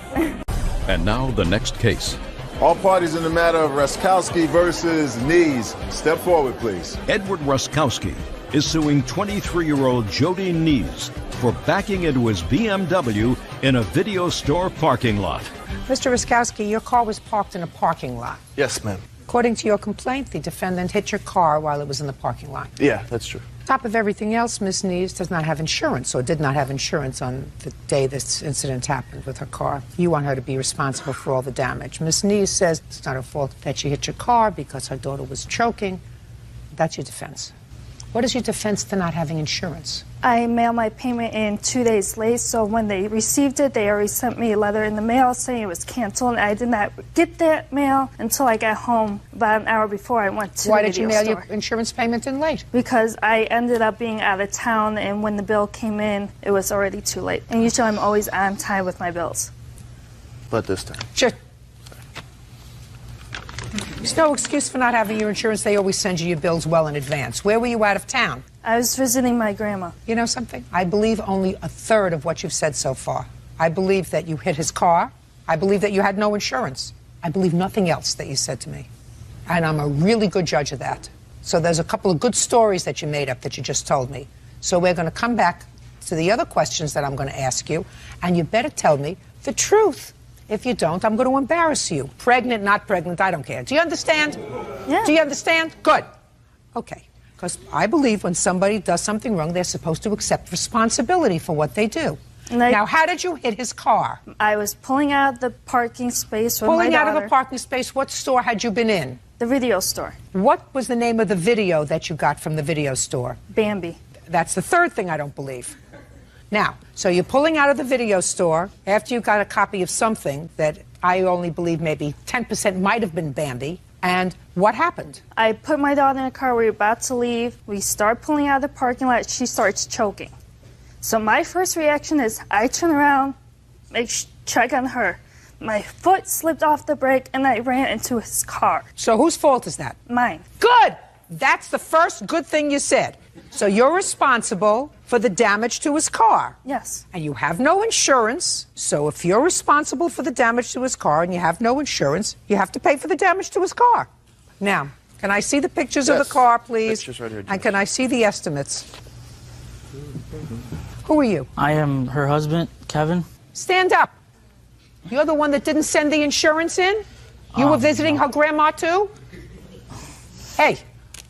And now the next case. All parties in the matter of Ruskowski versus Knees. Step forward, please. Edward Ruskowski is suing 23-year-old Judy Nees for backing into his BMW in a video store parking lot. Mr. Ruskowski, your car was parked in a parking lot. Yes, ma'am. According to your complaint, the defendant hit your car while it was in the parking lot. Yeah, that's true. On top of everything else, Ms. Nees does not have insurance, or did not have insurance on the day this incident happened with her car. You want her to be responsible for all the damage. Ms. Nees says it's not her fault that she hit your car because her daughter was choking. That's your defense. What is your defense to not having insurance? I mailed my payment in 2 days late, so when they received it, they already sent me a letter in the mail saying it was canceled, and I did not get that mail until I got home about an hour before I went to the video store. Why did you mail your insurance payment in late? Because I ended up being out of town, and when the bill came in, it was already too late. And usually I'm always on time with my bills. But this time. Sure. There's no excuse for not having your insurance. They always send you your bills well in advance. Where were you out of town? I was visiting my grandma. You know something? I believe only a third of what you've said so far. I believe that you hit his car. I believe that you had no insurance. I believe nothing else that you said to me. And I'm a really good judge of that. So there's a couple of good stories that you made up that you just told me. So we're going to come back to the other questions that I'm going to ask you, and you better tell me the truth. If you don't, I'm going to embarrass you. Pregnant, not pregnant, I don't care. Do you understand? Yeah. Do you understand? Good. Okay. Because I believe when somebody does something wrong, they're supposed to accept responsibility for what they do. Now, how did you hit his car? I was pulling out of the parking space with my Pulling out daughter. of the parking space, what store had you been in? The video store. What was the name of the video that you got from the video store? Bambi. That's the third thing I don't believe. Now, so you're pulling out of the video store after you got a copy of something that I only believe maybe 10% might have been Bambi. And what happened? I put my daughter in the car. We were about to leave. We start pulling out of the parking lot. She starts choking. So my first reaction is I turn around, check on her. My foot slipped off the brake, and I ran into his car. So whose fault is that? Mine. Good! That's the first good thing you said. So you're responsible for the damage to his car. Yes. And you have no insurance. So if you're responsible for the damage to his car and you have no insurance, you have to pay for the damage to his car. Now, can I see the pictures of the car, please? Pictures right here, and can I see the estimates? Who are you? I am her husband, Kevin. Stand up. You're the one that didn't send the insurance in? You were visiting her grandma, too? Hey,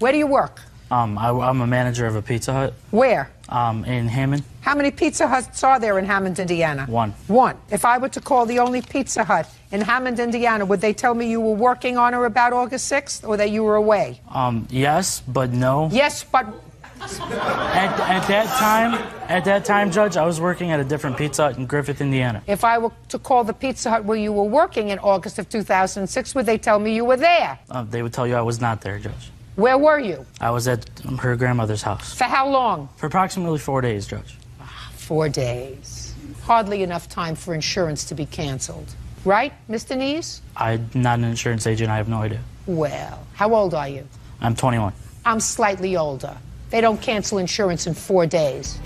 where do you work? I'm a manager of a Pizza Hut. Where? In Hammond. How many Pizza Huts are there in Hammond, Indiana? One. One. If I were to call the only Pizza Hut in Hammond, Indiana, would they tell me you were working on or about August 6th, or that you were away? Yes, but no. Yes, but... At that time, Judge, I was working at a different Pizza Hut in Griffith, Indiana. If I were to call the Pizza Hut where you were working in August of 2006, would they tell me you were there? They would tell you I was not there, Judge. Where were you? I was at her grandmother's house. For how long? For approximately 4 days, Judge. 4 days. Hardly enough time for insurance to be canceled. Right, Mr. Nees? I'm not an insurance agent. I have no idea. Well, how old are you? I'm 21. I'm slightly older. They don't cancel insurance in 4 days.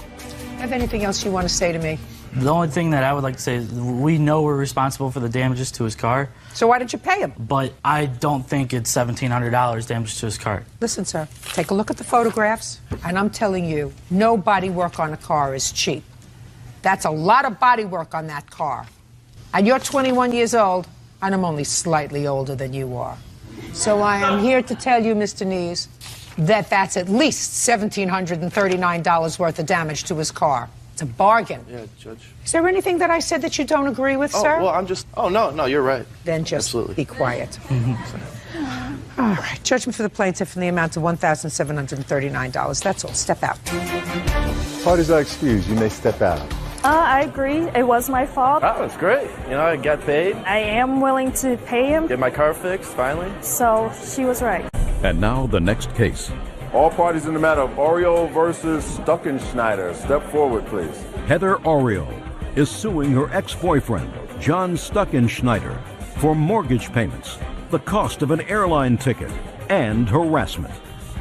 Have anything else you want to say to me? The only thing that I would like to say is we know we're responsible for the damages to his car. So why didn't you pay him? But I don't think it's $1,700 damage to his car. Listen, sir, take a look at the photographs, and I'm telling you, no body work on a car is cheap. That's a lot of body work on that car. And you're 21 years old, and I'm only slightly older than you are. So I am here to tell you, Mr. Nees, that that's at least $1,739 worth of damage to his car. It's a bargain. Yeah, Judge. Is there anything that I said that you don't agree with, sir? Oh, well, I'm just... Oh, no, you're right. Then just Absolutely. Be quiet. All right, judgment for the plaintiff in the amount of $1,739. That's all. Step out. Parties are excused. You may step out. I agree. It was my fault. Oh, that's great. You know, I got paid. I am willing to pay him. Get my car fixed, finally. So she was right. And now the next case. All parties in the matter of Oriole versus Stuckenschneider. Step forward, please. Heather Oriole is suing her ex-boyfriend, John Stuckenschneider, for mortgage payments, the cost of an airline ticket, and harassment.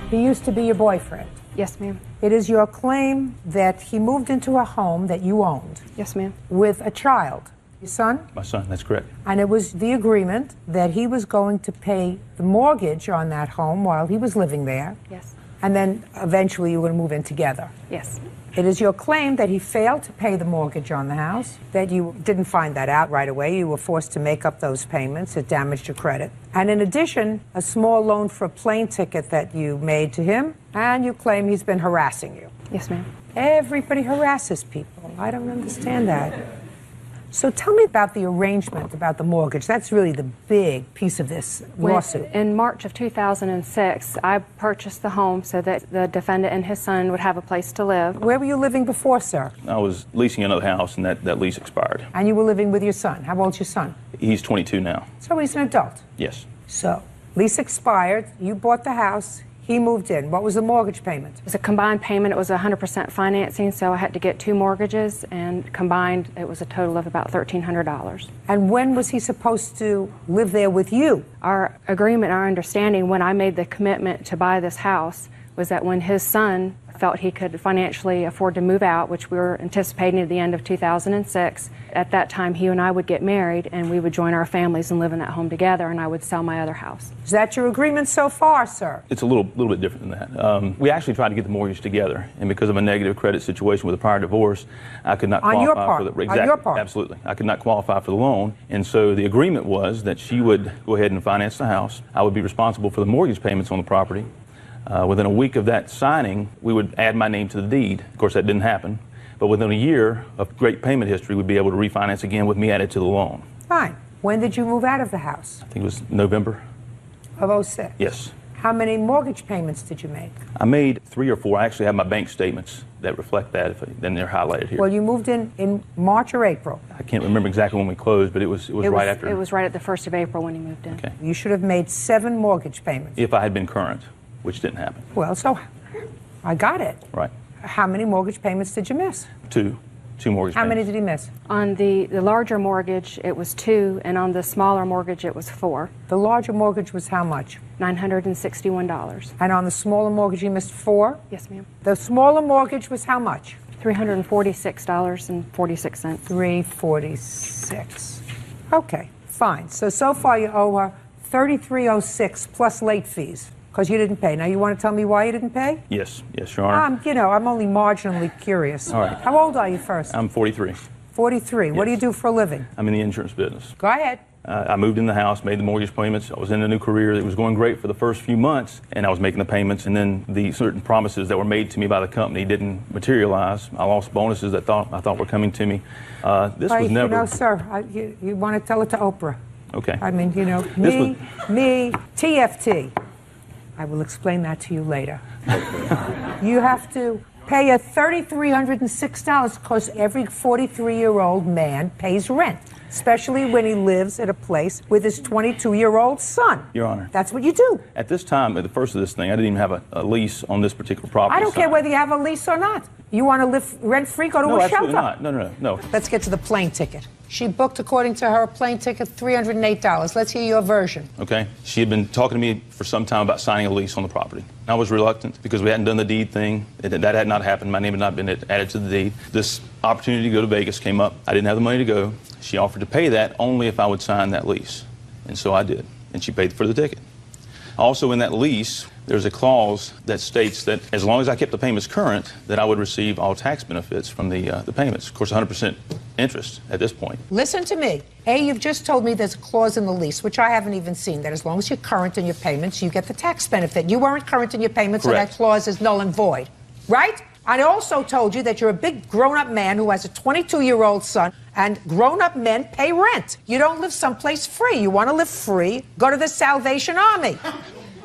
He used to be your boyfriend. Yes, ma'am. It is your claim that he moved into a home that you owned. Yes, ma'am. With a child. Your son? My son, that's correct. And it was the agreement that he was going to pay the mortgage on that home while he was living there. Yes. And then eventually you were going to move in together. Yes. It is your claim that he failed to pay the mortgage on the house, that you didn't find that out right away. You were forced to make up those payments. It damaged your credit. And in addition, a small loan for a plane ticket that you made to him, and you claim he's been harassing you. Yes, ma'am. Everybody harasses people. I don't understand that. So tell me about the arrangement, about the mortgage. That's really the big piece of this lawsuit. In March of 2006, I purchased the home so that the defendant and his son would have a place to live. Where were you living before, sir? I was leasing another house, and that lease expired. And you were living with your son. How old's your son? He's 22 now. So he's an adult. Yes. So, lease expired, you bought the house, he moved in. What was the mortgage payment? It was a combined payment. It was 100% financing, so I had to get 2 mortgages, and combined it was a total of about $1,300. And when was he supposed to live there with you? Our agreement, our understanding when I made the commitment to buy this house was that when his son felt he could financially afford to move out, which we were anticipating at the end of 2006, at that time he and I would get married and we would join our families and live in that home together, and I would sell my other house. Is that your agreement so far, sir? It's a little bit different than that. We actually tried to get the mortgage together, and because of a negative credit situation with a prior divorce, I could not qualify for the exactly. On your part. Absolutely. I could not qualify for the loan, and so the agreement was that she would go ahead and finance the house. I would be responsible for the mortgage payments on the property. Within a week of that signing, we would add my name to the deed. Of course, that didn't happen. But within a year of great payment history, we'd be able to refinance again with me added to the loan. Fine. When did you move out of the house? I think it was November. Of 06? Yes. How many mortgage payments did you make? I made 3 or 4. I actually have my bank statements that reflect that, then they're highlighted here. Well, you moved in March or April? I can't remember exactly when we closed, but it was right after. It was right at the 1st of April when he moved in. Okay. You should have made 7 mortgage payments. If I had been current, which didn't happen. Well, so I got it. Right. How many mortgage payments did you miss? 2 mortgage payments. How many did he miss? On the larger mortgage, it was 2, and on the smaller mortgage, it was 4. The larger mortgage was how much? $961. And on the smaller mortgage, you missed 4? Yes, ma'am. The smaller mortgage was how much? $346.46. $346. Okay, fine. So far you owe her $33.06 plus late fees because you didn't pay. Now you want to tell me why you didn't pay? Yes, Your Honor. I'm only marginally curious. All right. How old are you first? I'm 43. 43. Yes. What do you do for a living? I'm in the insurance business. Go ahead. I moved in the house, made the mortgage payments. I was in a new career. It was going great for the first few months, and I was making the payments, and then the certain promises that were made to me by the company didn't materialize. I lost bonuses that I thought were coming to me. This was never... You know, sir, you want to tell it to Oprah. Okay. I mean, you know, me, TFT. I will explain that to you later. You have to pay a $3,306 because every 43-year-old man pays rent, especially when he lives at a place with his 22-year-old son. Your Honor. That's what you do. At this time, at the first of this thing, I didn't even have a lease on this particular property. I don't care whether you have a lease or not. You want to live rent-free, go to a shelter. No, absolutely not. No. Let's get to the plane ticket. She booked, according to her, a plane ticket, $308. Let's hear your version. Okay. She had been talking to me for some time about signing a lease on the property. I was reluctant because we hadn't done the deed thing. That had not happened. My name had not been added to the deed. This opportunity to go to Vegas came up. I didn't have the money to go. She offered to pay that only if I would sign that lease. And so I did. And she paid for the ticket. Also in that lease, there's a clause that states that as long as I kept the payments current, that I would receive all tax benefits from the payments. Of course, 100% interest at this point. Listen to me. You've just told me there's a clause in the lease, which I haven't even seen, that as long as you're current in your payments, you get the tax benefit. You weren't current in your payments, Correct. So that clause is null and void. Right? I also told you that you're a big grown-up man who has a 22-year-old son, and grown-up men pay rent. You don't live someplace free. You want to live free, go to the Salvation Army.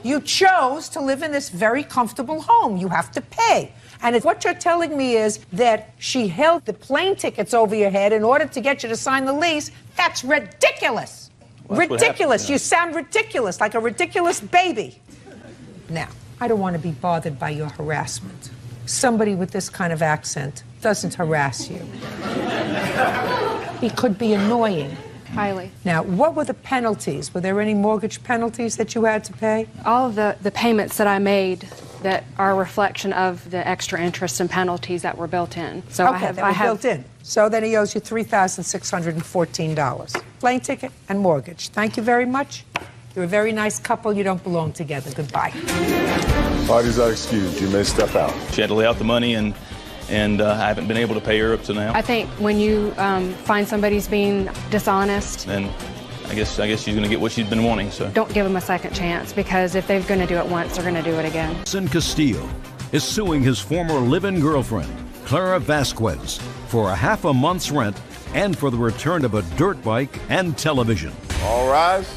You chose to live in this very comfortable home. You have to pay. And if what you're telling me is that she held the plane tickets over your head in order to get you to sign the lease, that's ridiculous. Well, that's ridiculous. Happened, you sound ridiculous, like a ridiculous baby. Now, I don't want to be bothered by your harassment. Somebody with this kind of accent doesn't harass you. He could be annoying. Highly. Now, what were the penalties? Were there any mortgage penalties that you had to pay? All of the payments that I made that are a reflection of the extra interest and penalties that were built in. So okay, that were built in. So then he owes you $3,614. Plane ticket and mortgage. Thank you very much. You're a very nice couple. You don't belong together. Goodbye. Parties are excused. You may step out. She had to lay out the money, and I haven't been able to pay her up to now. I think when you find somebody's being dishonest, And I guess she's going to get what she's been wanting. So don't give them a second chance, because if they're going to do it once, they're going to do it again. Jason Castillo is suing his former live-in girlfriend, Clara Vasquez, for a half a month's rent and for the return of a dirt bike and television. All rise.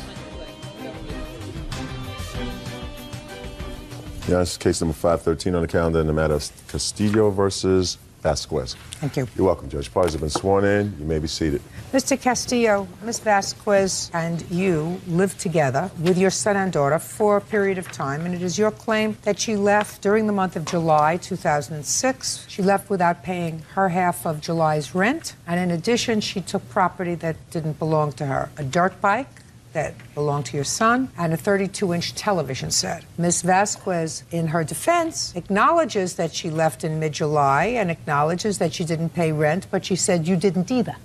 Yeah, this is case number 513 on the calendar in the matter of Castillo versus Vasquez. Thank you. You're welcome, Judge. Parties have been sworn in. You may be seated. Mr. Castillo, Ms. Vasquez and you lived together with your son and daughter for a period of time, and it is your claim that she left during the month of July 2006. She left without paying her half of July's rent, and in addition, she took property that didn't belong to her, a dirt bike that belonged to your son, and a 32-inch television set. Ms. Vasquez, in her defense, acknowledges that she left in mid-July and acknowledges that she didn't pay rent, but she said you didn't either,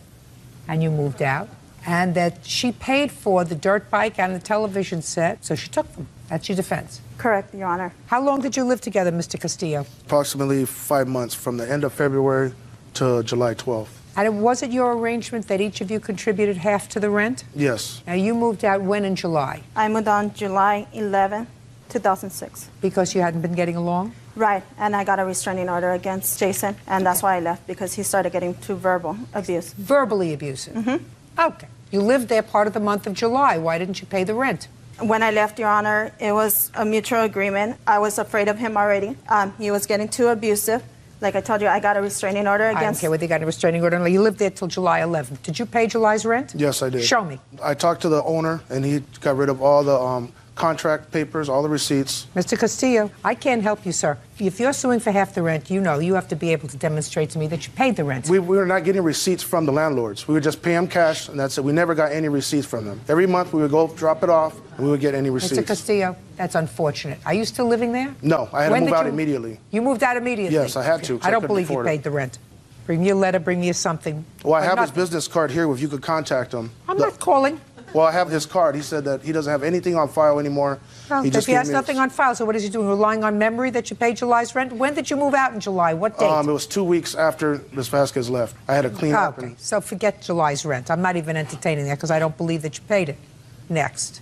and you moved out, and that she paid for the dirt bike and the television set, so she took them. That's your defense. Correct, Your Honor. How long did you live together, Mr. Castillo? Approximately 5 months, from the end of February to July 12th. And was it your arrangement that each of you contributed half to the rent? Yes. Now, you moved out when in July? I moved on July 11, 2006. Because you hadn't been getting along? Right, and I got a restraining order against Jason, and that's why I left, because he started getting too verbal abuse. Verbally abusive? Mm-hmm. Okay. You lived there part of the month of July. Why didn't you pay the rent? When I left, Your Honor, it was a mutual agreement. I was afraid of him already. He was getting too abusive. Like I told you, I got a restraining order against... I don't care whether you got a restraining order. You lived there till July 11th. Did you pay July's rent? Yes, I did. Show me. I talked to the owner, and he got rid of all the contract papers, all the receipts. Mr. Castillo, I can't help you, sir. If you're suing for half the rent, you know you have to be able to demonstrate to me that you paid the rent. We were not getting receipts from the landlords. We would just pay them cash, and that's it. We never got any receipts from them. Every month, we would go drop it off, and we would get any receipts. Mr. Castillo, that's unfortunate. Are you still living there? No, I had to move out immediately. You moved out immediately? Yes, I had to. I don't believe you paid the rent. Bring me a letter, bring me something. Well, I have his business card here if you could contact him. I'm not calling. Well, I have his card. He said that he doesn't have anything on file anymore. Well, if he has nothing on file, so what is he doing? Relying on memory that you paid July's rent? When did you move out in July? What date? It was 2 weeks after Ms. Vasquez left. I had to clean up. Okay, so forget July's rent. I'm not even entertaining that because I don't believe that you paid it. Next.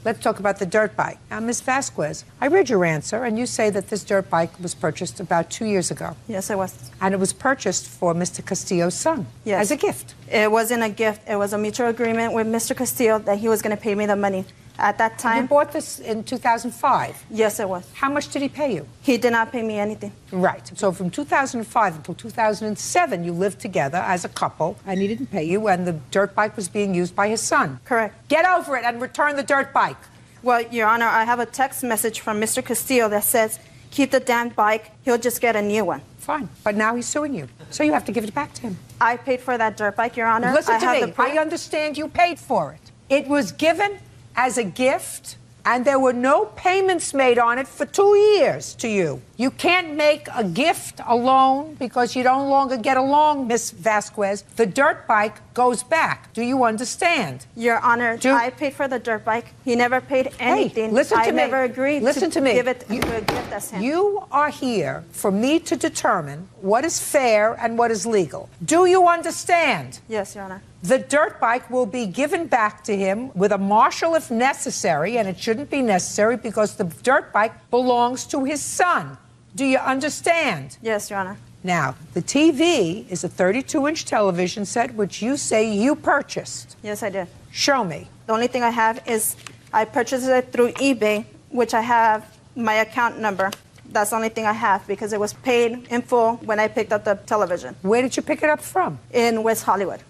Let's talk about the dirt bike. Now, Ms. Vasquez, I read your answer, and you say that this dirt bike was purchased about 2 years ago. Yes, it was. And it was purchased for Mr. Castillo's son. Yes. As a gift. It wasn't a gift. It was a mutual agreement with Mr. Castillo that he was going to pay me the money. At that time... You bought this in 2005? Yes, it was. How much did he pay you? He did not pay me anything. Right. So from 2005 until 2007, you lived together as a couple, and he didn't pay you, and the dirt bike was being used by his son. Correct. Get over it and return the dirt bike. Well, Your Honor, I have a text message from Mr. Castillo that says, keep the damn bike, he'll just get a new one. Fine. But now he's suing you, so you have to give it back to him. I paid for that dirt bike, Your Honor. Listen to me. I understand you paid for it. It was given as a gift, and there were no payments made on it for 2 years to you. You can't make a gift alone because you no longer get along, Miss Vasquez. The dirt bike goes back. Do you understand? Your Honor, I paid for the dirt bike. He never paid anything. Hey, listen to me. I never agreed to me. give it a gift as him. You are here for me to determine what is fair and what is legal. Do you understand? Yes, Your Honor. The dirt bike will be given back to him with a marshal if necessary, and it shouldn't be necessary because the dirt bike belongs to his son. Do you understand? Yes, Your Honor. Now, the TV is a 32-inch television set, which you say you purchased. Yes, I did. Show me. The only thing I have is I purchased it through eBay, which I have my account number. That's the only thing I have because it was paid in full when I picked up the television. Where did you pick it up from? In West Hollywood.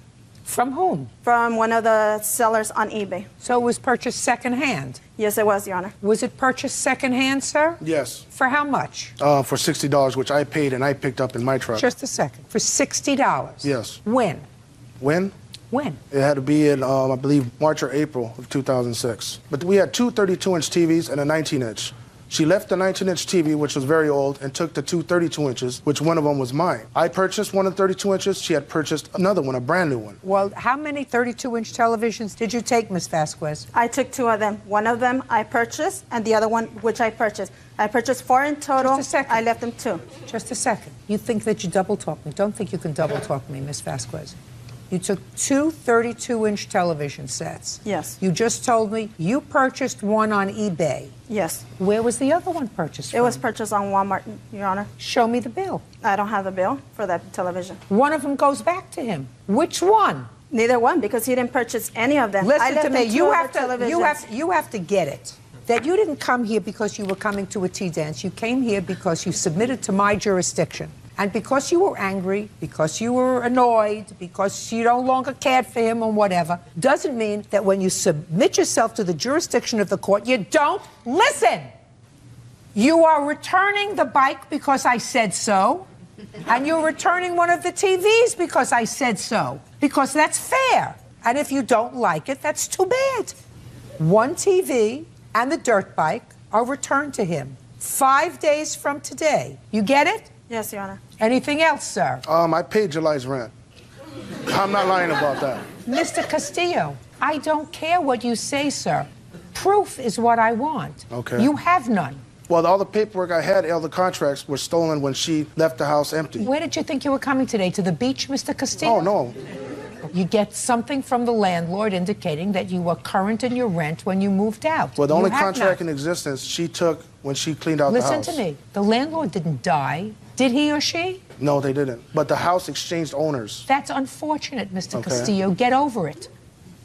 From whom? From one of the sellers on eBay. So it was purchased secondhand? Yes, it was, Your Honor. Was it purchased secondhand, sir? Yes. For how much? For $60, which I paid and I picked up in my truck. Just a second. For $60? Yes. When? When? When? It had to be in, I believe, March or April of 2006. But we had two 32-inch TVs and a 19-inch. She left the 19-inch TV, which was very old, and took the two 32 inches, which one of them was mine. I purchased one of the 32 inches. She had purchased another one, a brand new one. Well, how many 32-inch televisions did you take, Ms. Vasquez? I took two of them. One of them I purchased, and the other one which I purchased. I purchased 4 in total. Just a second. I left them 2. Just a second. You think that you double-talk me. Don't think you can double-talk me, Ms. Vasquez. You took two 32-inch television sets. Yes. You just told me you purchased one on eBay. Yes. Where was the other one purchased from? It was purchased on Walmart, Your Honor. Show me the bill. I don't have the bill for that television. One of them goes back to him. Which one? Neither one, because he didn't purchase any of them. I Listen left to me. him You two have other to. You have to get it. That you didn't come here because you were coming to a tea dance. You came here because you submitted to my jurisdiction. And because you were angry, because you were annoyed, because you no longer cared for him or whatever, doesn't mean that when you submit yourself to the jurisdiction of the court, you don't listen. You are returning the bike because I said so, and you're returning one of the TVs because I said so, because that's fair. And if you don't like it, that's too bad. One TV and the dirt bike are returned to him 5 days from today. You get it? Yes, Your Honor. Anything else, sir? I paid July's rent. I'm not lying about that. Mr. Castillo, I don't care what you say, sir. Proof is what I want. Okay. You have none. Well, all the paperwork I had, all the contracts were stolen when she left the house empty. Where did you think you were coming today? To the beach, Mr. Castillo? Oh, no. You get something from the landlord indicating that you were current in your rent when you moved out. Well, the You only have contract not. in existence she took when she cleaned out the house. Listen to me. The landlord didn't die. Did he or she? No, they didn't. But the house exchanged owners. That's unfortunate, Mr. Okay. Castillo. Get over it.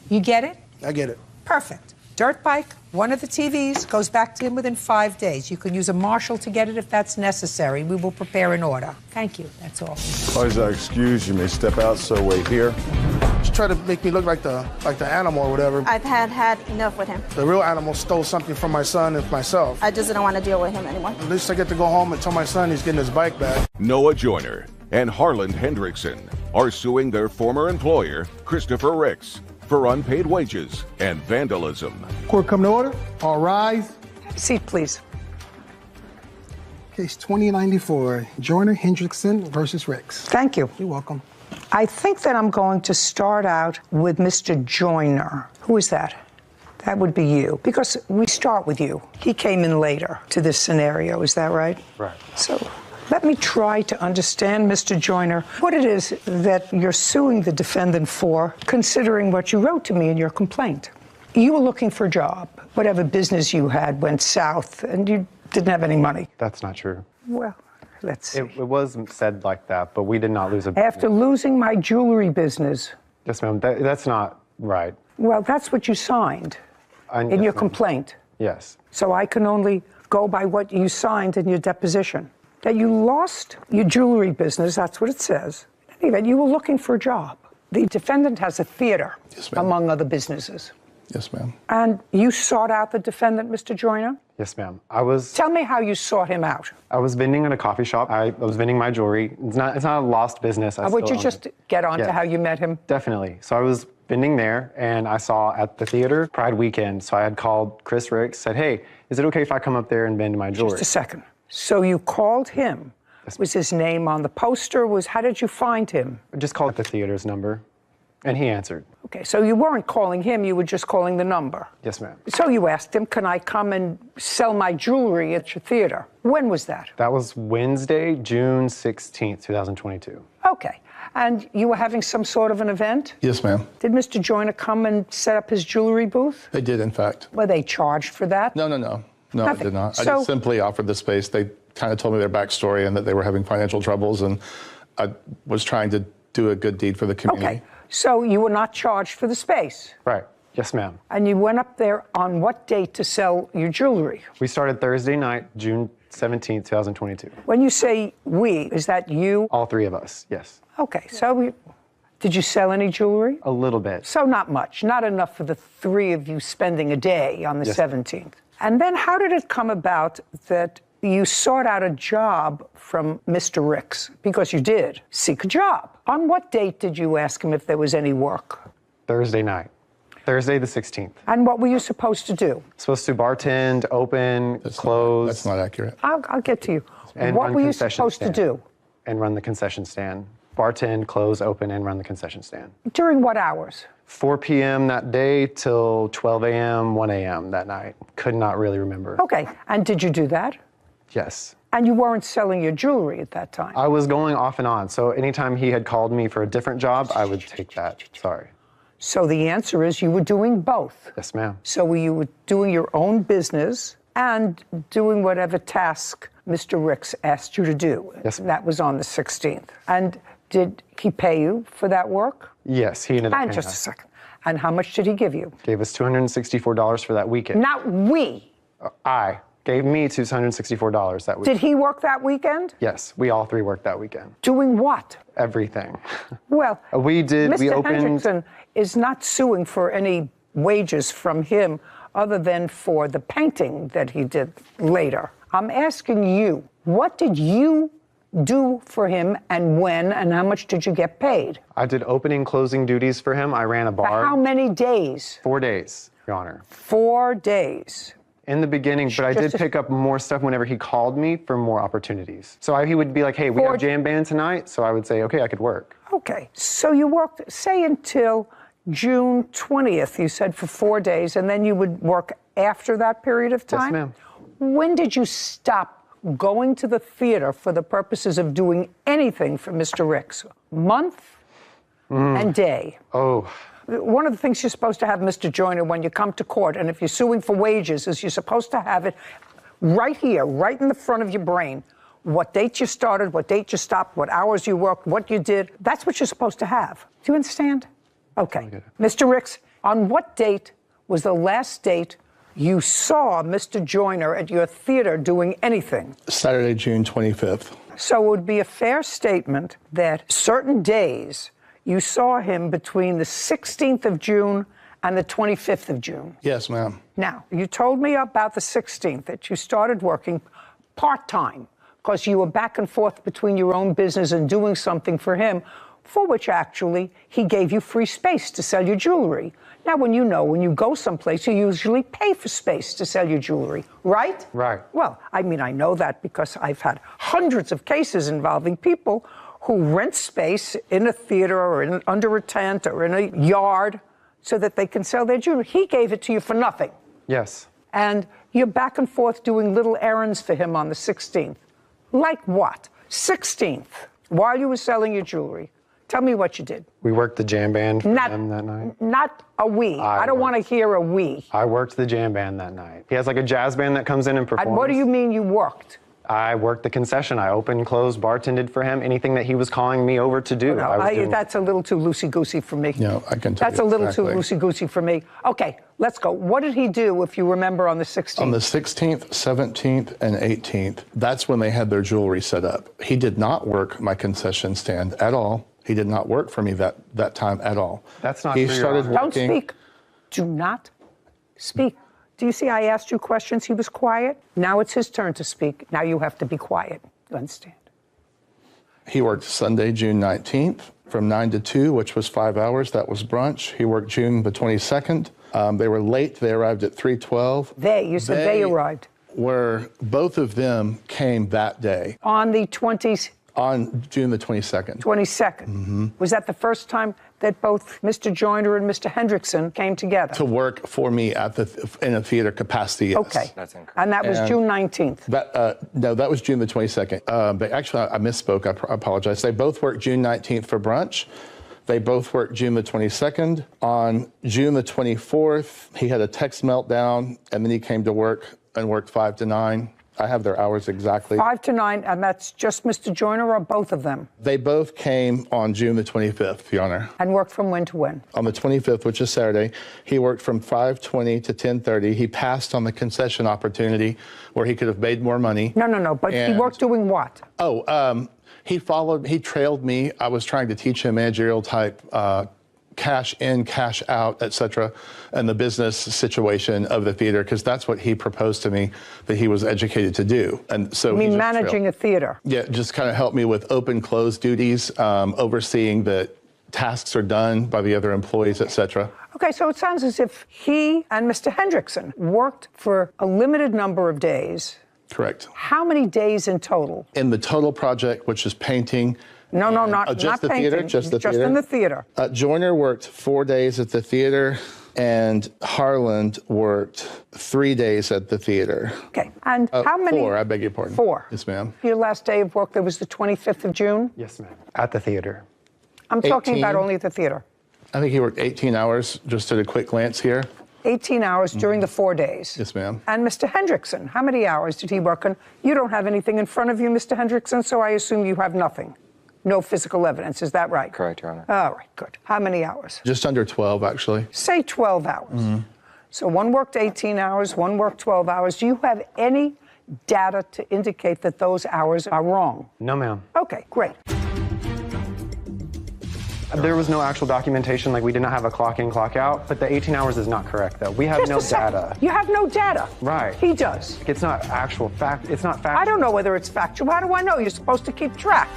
You get it? I get it. Perfect. Dirt bike, one of the TVs, goes back to him within 5 days. You can use a marshal to get it if that's necessary. We will prepare an order. Thank you. That's all. Always excused. You may step out, so wait here. She tried to make me look like the animal or whatever. I've had enough with him. The real animal stole something from my son and myself. I just didn't want to deal with him anymore. At least I get to go home and tell my son he's getting his bike back. Noah Joyner and Harland Hendrickson are suing their former employer, Christopher Ricks, for unpaid wages and vandalism. Court come to order. All rise. Seat, please. Case 2094, Joyner Hendrickson versus Ricks. Thank you. You're welcome. I think that I'm going to start out with Mr. Joyner. Who is that? That would be you, because we start with you. He came in later to this scenario, is that right? Right. So let me try to understand, Mr. Joyner, what it is that you're suing the defendant for, considering what you wrote to me in your complaint. You were looking for a job. Whatever business you had went south, and you didn't have any money. That's not true. Well, let's see. It was said like that, but we did not lose a... After losing my jewelry business. Yes, ma'am. That's not right. Well, that's what you signed in your complaint. Yes. So I can only go by what you signed in your deposition. That you lost your jewelry business, that's what it says. In any event, you were looking for a job. The defendant has a theater, among other businesses. Yes, ma'am. And you sought out the defendant, Mr. Joyner? Yes, ma'am. Tell me how you sought him out. I was vending at a coffee shop. I was vending my jewelry. It's not a lost business. Would you just get on to how you met him? Definitely. So I was vending there, and I saw at the theater Pride Weekend. So I had called Chris Ricks, said, hey, is it okay if I come up there and vend my jewelry? Just a second. So you called him. Was his name on the poster? How did you find him? I just called the theater's number, and he answered. Okay, so you weren't calling him, you were just calling the number. Yes, ma'am. So you asked him, can I come and sell my jewelry at your theater? When was that? That was Wednesday, June 16th, 2022. Okay. And you were having some sort of an event? Yes, ma'am. Did Mr. Joyner come and set up his jewelry booth? They did, in fact. Were they charged for that? No, I did not. I just simply offered the space. They kind of told me their backstory and that they were having financial troubles, and I was trying to do a good deed for the community. Okay. So you were not charged for the space? Right. Yes, ma'am. And you went up there on what date to sell your jewelry? We started Thursday night, June 17th, 2022. When you say we, is that you? All three of us, yes. Okay, so did you sell any jewelry? A little bit. So not much, not enough for the three of you spending a day on the 17th. And then how did it come about that you sought out a job from Mr. Ricks? Because you did seek a job. On what date did you ask him if there was any work? Thursday night. Thursday the 16th. And what were you supposed to do? Supposed to bartend, open, close. That's not accurate. I'll get to you. And What run were you concession supposed stand. to do? And run the concession stand. Bartend, close, open, and run the concession stand. During what hours? 4 p.m. that day till 12 a.m., 1 a.m. that night. Could not really remember. Okay, and did you do that? Yes. And you weren't selling your jewelry at that time? I was going off and on. So anytime he had called me for a different job, I would take that. Sorry. So the answer is you were doing both. Yes, ma'am. So you were doing your own business and doing whatever task Mr. Ricks asked you to do. Yes. That was on the 16th. And did he pay you for that work? Yes, he ended up And paying just us. a second. And how much did he give you? Gave us $264 for that weekend. Not we. I gave me $264 that weekend. Did he work that weekend? Yes, we all three worked that weekend. Doing what? Everything. Well, we did. Mr. We opened. Hendrickson is not suing for any wages from him other than for the painting that he did later. I'm asking you, what did you do for him and when, and how much did you get paid? I did opening, closing duties for him. I ran a bar. For how many days? 4 days, Your Honor. 4 days. In the beginning, but I did pick up more stuff whenever he called me for more opportunities. So he would be like, hey, we have jam band tonight. So I would say, okay, I could work. Okay, so you worked, say, until June 20th, you said, for 4 days, and then you would work after that period of time? Yes, ma'am. When did you stop going to the theater for the purposes of doing anything for Mr. Ricks? Month and day? Oh. One of the things you're supposed to have, Mr. Joyner, when you come to court, and if you're suing for wages, is you're supposed to have it right here, right in the front of your brain. What date you started, what date you stopped, what hours you worked, what you did. That's what you're supposed to have. Do you understand? Okay. Mr. Ricks, on what date was the last date you saw Mr. Joyner at your theater doing anything? Saturday, June 25th. So it would be a fair statement that certain days you saw him between the 16th of June and the 25th of June. Yes, ma'am. Now, you told me about the 16th that you started working part-time because you were back and forth between your own business and doing something for him, for which actually he gave you free space to sell your jewelry. Now, when you go someplace, you usually pay for space to sell your jewelry, right? Right. Well, I mean, I know that because I've had hundreds of cases involving people who rent space in a theater or under a tent or in a yard so that they can sell their jewelry. He gave it to you for nothing. Yes. And you're back and forth doing little errands for him on the 16th. Like what? 16th, while you were selling your jewelry. Tell me what you did. We worked the jam band for him that night. Not a we. I don't want to hear a we. I worked the jam band that night. He has like a jazz band that comes in and performs. And what do you mean you worked? I worked the concession. I opened, closed, bartended for him. Anything that he was calling me over to do. That's a little too loosey-goosey for me. No, I can tell That's you a little exactly. too loosey-goosey for me. Okay, let's go. What did he do, if you remember, on the 16th? On the 16th, 17th, and 18th, that's when they had their jewelry set up. He did not work my concession stand at all. He did not work for me that time at all. That's not He true, started Your Honor. working. Don't speak. Do not speak. Do you see I asked you questions? He was quiet. Now it's his turn to speak. Now you have to be quiet. You understand? He worked Sunday, June 19th from 9 to 2, which was 5 hours. That was brunch. He worked June the 22nd. They were late. They arrived at 3:12. You said they arrived. Both of them came that day. On the 20th? On June the 22nd. 22nd. Mm-hmm. Was that the first time that both Mr. Joyner and Mr. Hendrickson came together? To work for me in a theater capacity, yes. Okay. That's incredible. And that was June 19th? No, that was June the 22nd. But actually, I misspoke. I apologize. They both worked June 19th for brunch. They both worked June the 22nd. On June the 24th, he had a text meltdown, and then he came to work and worked 5 to 9. I have their hours exactly. 5 to 9, and that's just Mr. Joyner or both of them? They both came on June the 25th, Your Honor. And worked from when to when? On the 25th, which is Saturday, he worked from 5:20 to 10:30. He passed on the concession opportunity where he could have made more money. No, but he worked doing what? He trailed me. I was trying to teach him managerial type cash in, cash out, etc., and the business situation of the theater, because that's what he proposed to me that he was educated to do. And so You mean managing a theater? Yeah, just kind of helped me with open close duties, overseeing the tasks are done by the other employees, etc. Okay, so it sounds as if he and Mr. Hendrickson worked for a limited number of days. Correct. How many days in total? In the total project, which is painting. No, not just the painting. theater. Just the theater. In the theater. Joyner worked 4 days at the theater, and Harland worked 3 days at the theater. Okay, and how many? 4, I beg your pardon. 4. Yes, ma'am. Your last day of work, there was the 25th of June? Yes, ma'am. At the theater. I'm talking 18. about only at the theater. I think he worked 18 hours, just at a quick glance here. 18 hours during the 4 days. Yes, ma'am. And Mr. Hendrickson, how many hours did he work on? You don't have anything in front of you, Mr. Hendrickson, so I assume you have nothing. No physical evidence, is that right? Correct, Your Honor. All right, good. How many hours? Just under 12, actually. Say 12 hours. So one worked 18 hours, one worked 12 hours. Do you have any data to indicate that those hours are wrong? No, ma'am. Okay, great. There was no actual documentation, like we did not have a clock in, clock out, but the 18 hours is not correct, though. We have Just no a second. data. You have no data. Right. He does. It's not actual fact. It's not fact. I don't know whether it's factual. How do I know? You're supposed to keep track.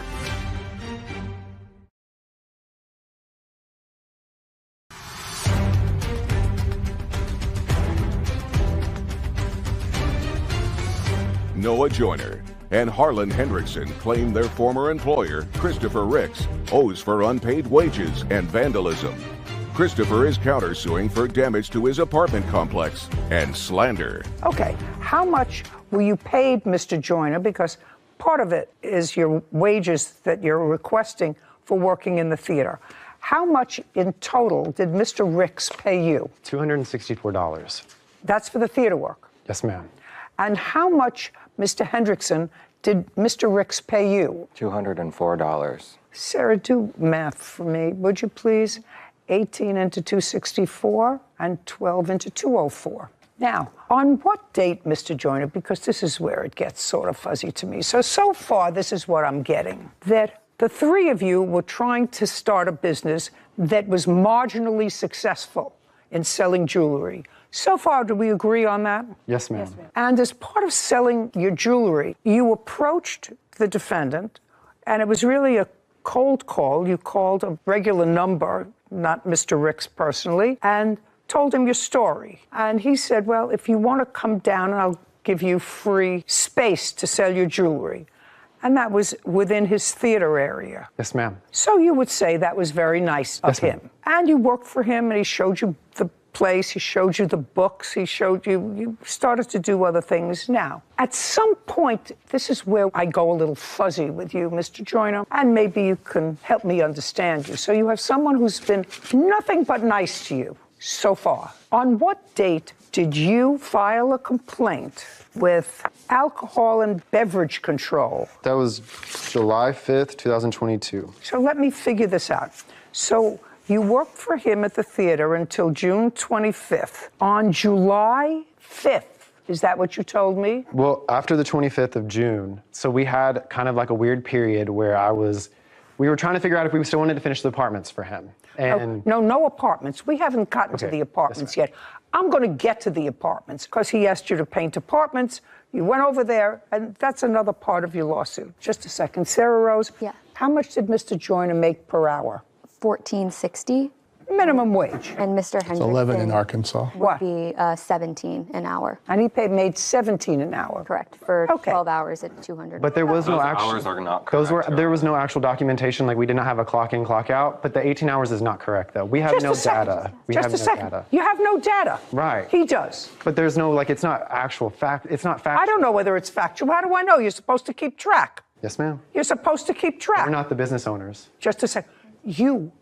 Noah Joyner and Harlan Hendrickson claim their former employer, Christopher Ricks, owes for unpaid wages and vandalism. Christopher is countersuing for damage to his apartment complex and slander. Okay, how much were you paid, Mr. Joyner? Because part of it is your wages that you're requesting for working in the theater. How much in total did Mr. Ricks pay you? $264. That's for the theater work? Yes, ma'am. And how much, Mr. Hendrickson, did Mr. Ricks pay you? $204. Sarah, do math for me, would you please? 18 into 264 and 12 into 204. Now, on what date, Mr. Joyner, because this is where it gets sort of fuzzy to me. So far, this is what I'm getting, that the three of you were trying to start a business that was marginally successful in selling jewelry. So far, do we agree on that? Yes, ma'am. And as part of selling your jewelry, you approached the defendant, and it was really a cold call. You called a regular number, not Mr. Ricks personally, and told him your story. And he said, well, if you want to come down, I'll give you free space to sell your jewelry. And that was within his theater area. Yes, ma'am. So you would say that was very nice of him. And you worked for him, and he showed you the place, he showed you the books, he showed you, you started to do other things. Now, at some point, this is where I go a little fuzzy with you, Mr. Joyner, and maybe you can help me understand you. So you have someone who's been nothing but nice to you so far. On what date did you file a complaint with Alcohol and Beverage Control? That was July 5th, 2022. So let me figure this out. So you worked for him at the theater until June 25th. On July 5th, is that what you told me? Well, after the 25th of June, so we had kind of like a weird period where we were trying to figure out if we still wanted to finish the apartments for him. And No apartments. We haven't gotten to the apartments yet. I'm going to get to the apartments because he asked you to paint apartments. You went over there, and that's another part of your lawsuit. Just a second. Sarah Rose, how much did Mr. Joyner make per hour? $14.60. Minimum wage. And Mr. Hendrickson It's 11 in Arkansas. would be $17 an hour. And he made $17 an hour. Correct, for 12 hours at $200. But there was no actual. Hours are not correct. There was no actual documentation. Like we did not have a clock in, clock out. But the 18 hours is not correct, though. We have no data. Just a second. You have no data. Right. He does. But there's no it's not actual fact. It's not fact. I don't know whether it's factual. How do I know? You're supposed to keep track. Yes, ma'am. You're supposed to keep track. We're not the business owners. Just a second. You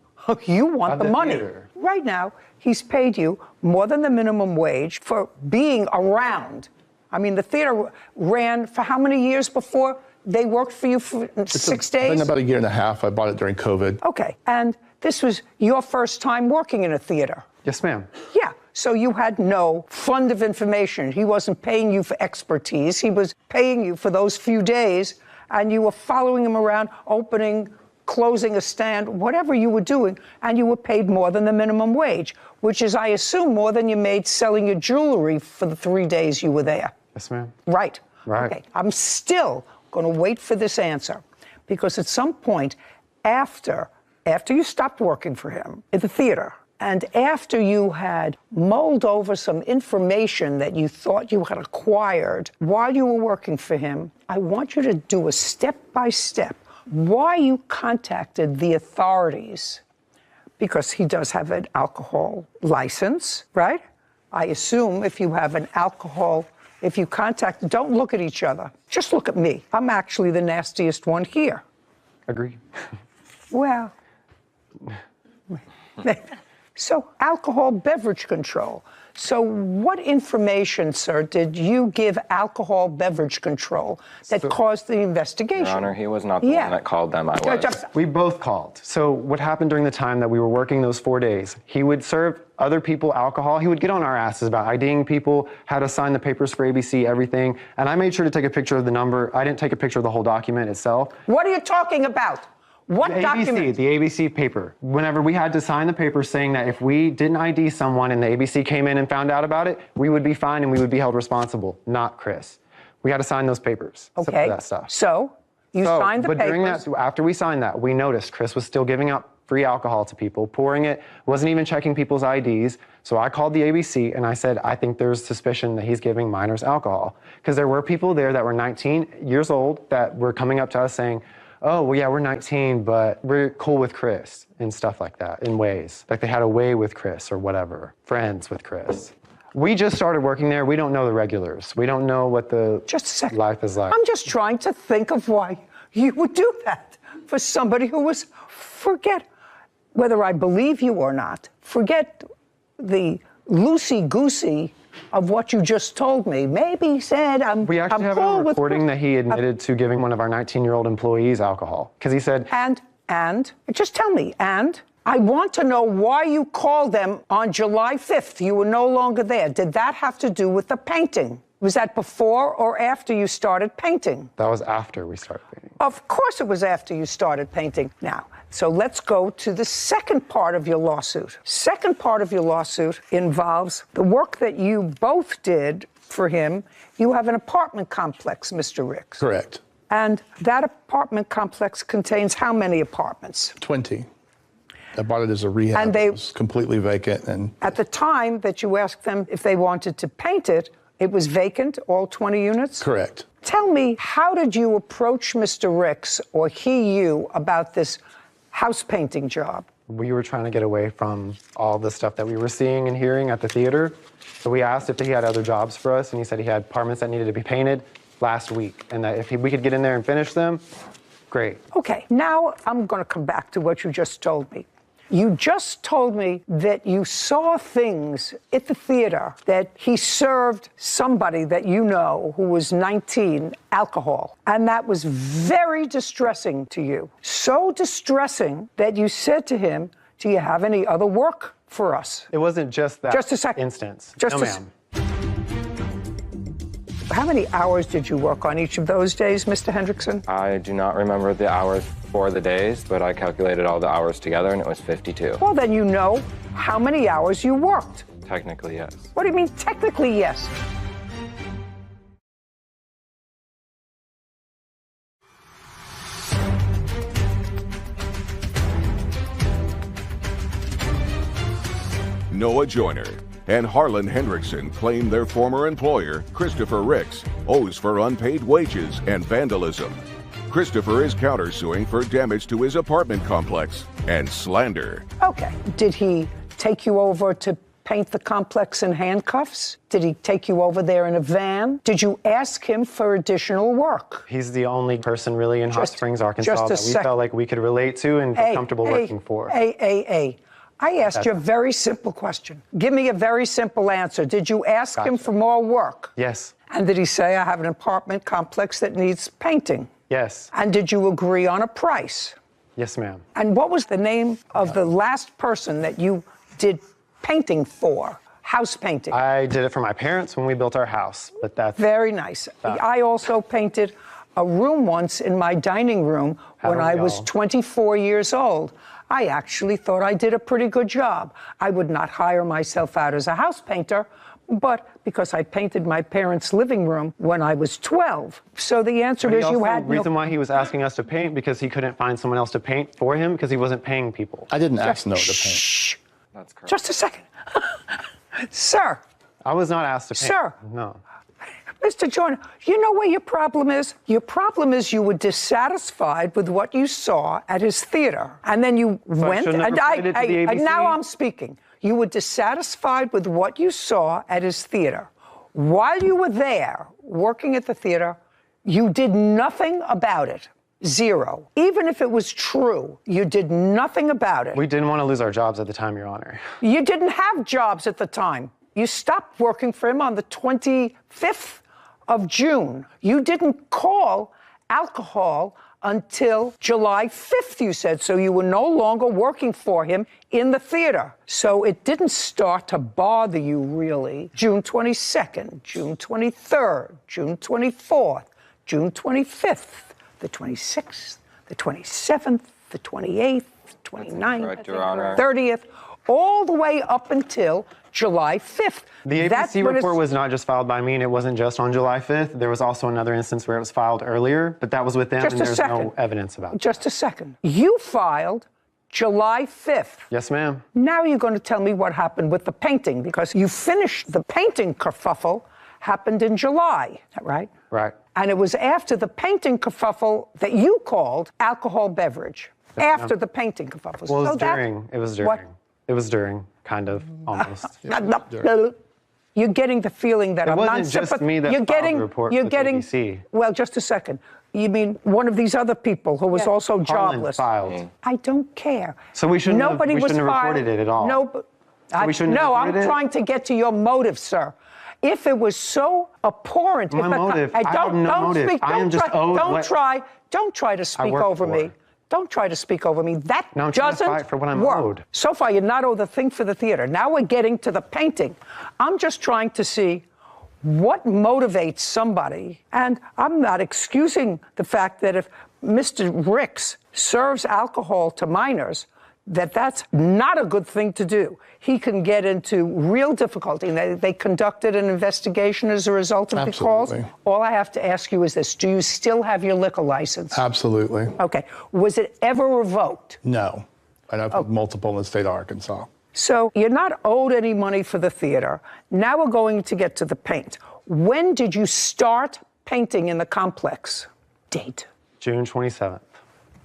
want the money. Theater. Right now, he's paid you more than the minimum wage for being around. I mean, the theater ran for how many years before they worked for you for 6 days? It's been about a year and a half. I bought it during COVID. Okay, and this was your first time working in a theater. Yes, ma'am. Yeah, so you had no fund of information. He wasn't paying you for expertise. He was paying you for those few days, and you were following him around, closing a stand, whatever you were doing, and you were paid more than the minimum wage, which is, I assume, more than you made selling your jewelry for the 3 days you were there. Yes, ma'am. Right. Right. Okay. I'm still going to wait for this answer, because at some point after after you stopped working for him at the theater, and after you had mulled over some information that you thought you had acquired while you were working for him, I want you to do a step-by-step why you contacted the authorities, because he does have an alcohol license, right? I assume if you have an alcohol, if you contact, don't look at each other. Just look at me. I'm actually the nastiest one here. Agree. Well, so alcohol beverage control. So what information, sir, did you give alcohol beverage control that caused the investigation? Your Honor, he was not the one that called them, I was. We both called. So what happened during the time that we were working those 4 days, he would serve other people alcohol. He would get on our asses about IDing people, how to sign the papers for ABC, everything. And I made sure to take a picture of the number. I didn't take a picture of the whole document itself. What are you talking about? What document? The ABC paper. Whenever we had to sign the paper saying that if we didn't ID someone and the ABC came in and found out about it, we would be fined and we would be held responsible, not Chris. We had to sign those papers. Okay. That stuff. So you signed the papers. But during that, after we signed that, we noticed Chris was still giving out free alcohol to people, pouring it, wasn't even checking people's IDs. So I called the ABC and I said, I think there's suspicion that he's giving minors alcohol. Because there were people there that were 19 years old that were coming up to us saying, oh, well, yeah, we're 19, but we're cool with Chris and stuff like that in ways. Like they had a way with Chris or whatever, friends with Chris. We just started working there. We don't know the regulars. We don't know what the life is like. I'm just trying to think of why you would do that for somebody who was, forget whether I believe you or not, forget the loosey-goosey of what you just told me. Maybe he said, We actually have a recording that he admitted to giving one of our 19-year-old employees alcohol. Because he said... And? Just tell me, and? I want to know why you called them on July 5th. You were no longer there. Did that have to do with the painting? Was that before or after you started painting? That was after we started painting. Of course it was after you started painting. Now, so let's go to the second part of your lawsuit. Second part of your lawsuit involves the work that you both did for him. You have an apartment complex, Mr. Ricks. Correct. And that apartment complex contains how many apartments? 20. I bought it as a rehab. And it was completely vacant. And at the time that you asked them if they wanted to paint it, it was vacant, all 20 units? Correct. Tell me, how did you approach Mr. Ricks, or he you, about this house painting job? We were trying to get away from all the stuff that we were seeing and hearing at the theater. So we asked if he had other jobs for us, and he said he had apartments that needed to be painted last week, and that if we could get in there and finish them, great. Okay, now I'm going to come back to what you just told me. You just told me that you saw things at the theater that he served somebody that you know who was 19 alcohol. And that was very distressing to you. So distressing that you said to him, do you have any other work for us? It wasn't just that instance. Just no, a ma'am. How many hours did you work on each of those days, Mr. Hendrickson? I do not remember the hours for the days, but I calculated all the hours together, and it was 52. Well, then you know how many hours you worked. Technically, yes. What do you mean, technically, yes? Noah Joyner and Harlan Hendrickson claim their former employer, Christopher Ricks, owes for unpaid wages and vandalism. Christopher is countersuing for damage to his apartment complex and slander. Okay. Did he take you over to paint the complex in handcuffs? Did he take you over there in a van? Did you ask him for additional work? He's the only person really in Hot Springs, Arkansas that we felt like we could relate to and feel comfortable working for. I asked you a very simple question. Give me a very simple answer. Did you ask him for more work? Yes. And did he say, I have an apartment complex that needs painting? Yes. And did you agree on a price? Yes, ma'am. And what was the name of the last person that you did painting for? House painting? I did it for my parents when we built our house, but that's... Very nice. I also painted a room once in my dining room when I was 24 years old. I actually thought I did a pretty good job. I would not hire myself out as a house painter, but because I painted my parents' living room when I was 12. So the answer is you had The reason why he was asking us to paint because he couldn't find someone else to paint for him because he wasn't paying people. I didn't ask Noah to paint. Shh. That's correct. Just a second. Sir. I was not asked to paint. Sir. No. Mr. Joyner, you know where your problem is? Your problem is you were dissatisfied with what you saw at his theater. And then you went, and now I'm speaking. You were dissatisfied with what you saw at his theater. While you were there, working at the theater, you did nothing about it. Zero. Even if it was true, you did nothing about it. We didn't want to lose our jobs at the time, Your Honor. You didn't have jobs at the time. You stopped working for him on the 25th of June. You didn't call alcohol until July 5th, you said, so you were no longer working for him in the theater. So it didn't start to bother you, really. June 22nd, June 23rd, June 24th, June 25th, the 26th, the 27th, the 28th, the 29th, the 30th, all the way up until July 5th. The ABC report was not just filed by me, and it wasn't just on July 5th. There was also another instance where it was filed earlier, but that was with them, and there's no evidence about it. Just a second. You filed July 5th. Yes, ma'am. Now you're going to tell me what happened with the painting, because you finished the painting kerfuffle happened in July, is that right? Right. And it was after the painting kerfuffle that you called alcohol beverage. Yes, after the painting kerfuffle. Well, it was during. It was during. What? It was during, kind of, almost. You're getting the feeling that it I'm not wasn't just me that you're filed getting, the report you're with getting, ABC. Well, just a second. You mean one of these other people who was also jobless? Filed. I don't care. So we shouldn't Nobody have, we was shouldn't have fired. reported it at all. No, So we shouldn't have no, I'm reported it? trying to get to your motive, sir. If it was so abhorrent, My motive. I have no motive. Speak, I am just owed don't try to speak work over for. me. Don't try to speak over me. That Now I'm trying to doesn't fight for what I'm work. owed. So far, you're not owed a thing for the theater. Now we're getting to the painting. I'm just trying to see what motivates somebody. And I'm not excusing the fact that if Mr. Ricks serves alcohol to minors, that's not a good thing to do. He can get into real difficulty. They conducted an investigation as a result of the calls. All I have to ask you is this. Do you still have your liquor license? Absolutely. Okay. Was it ever revoked? No. And I've had multiple in the state of Arkansas. So you're not owed any money for the theater. Now we're going to get to the paint. When did you start painting in the complex? Date. June 27th,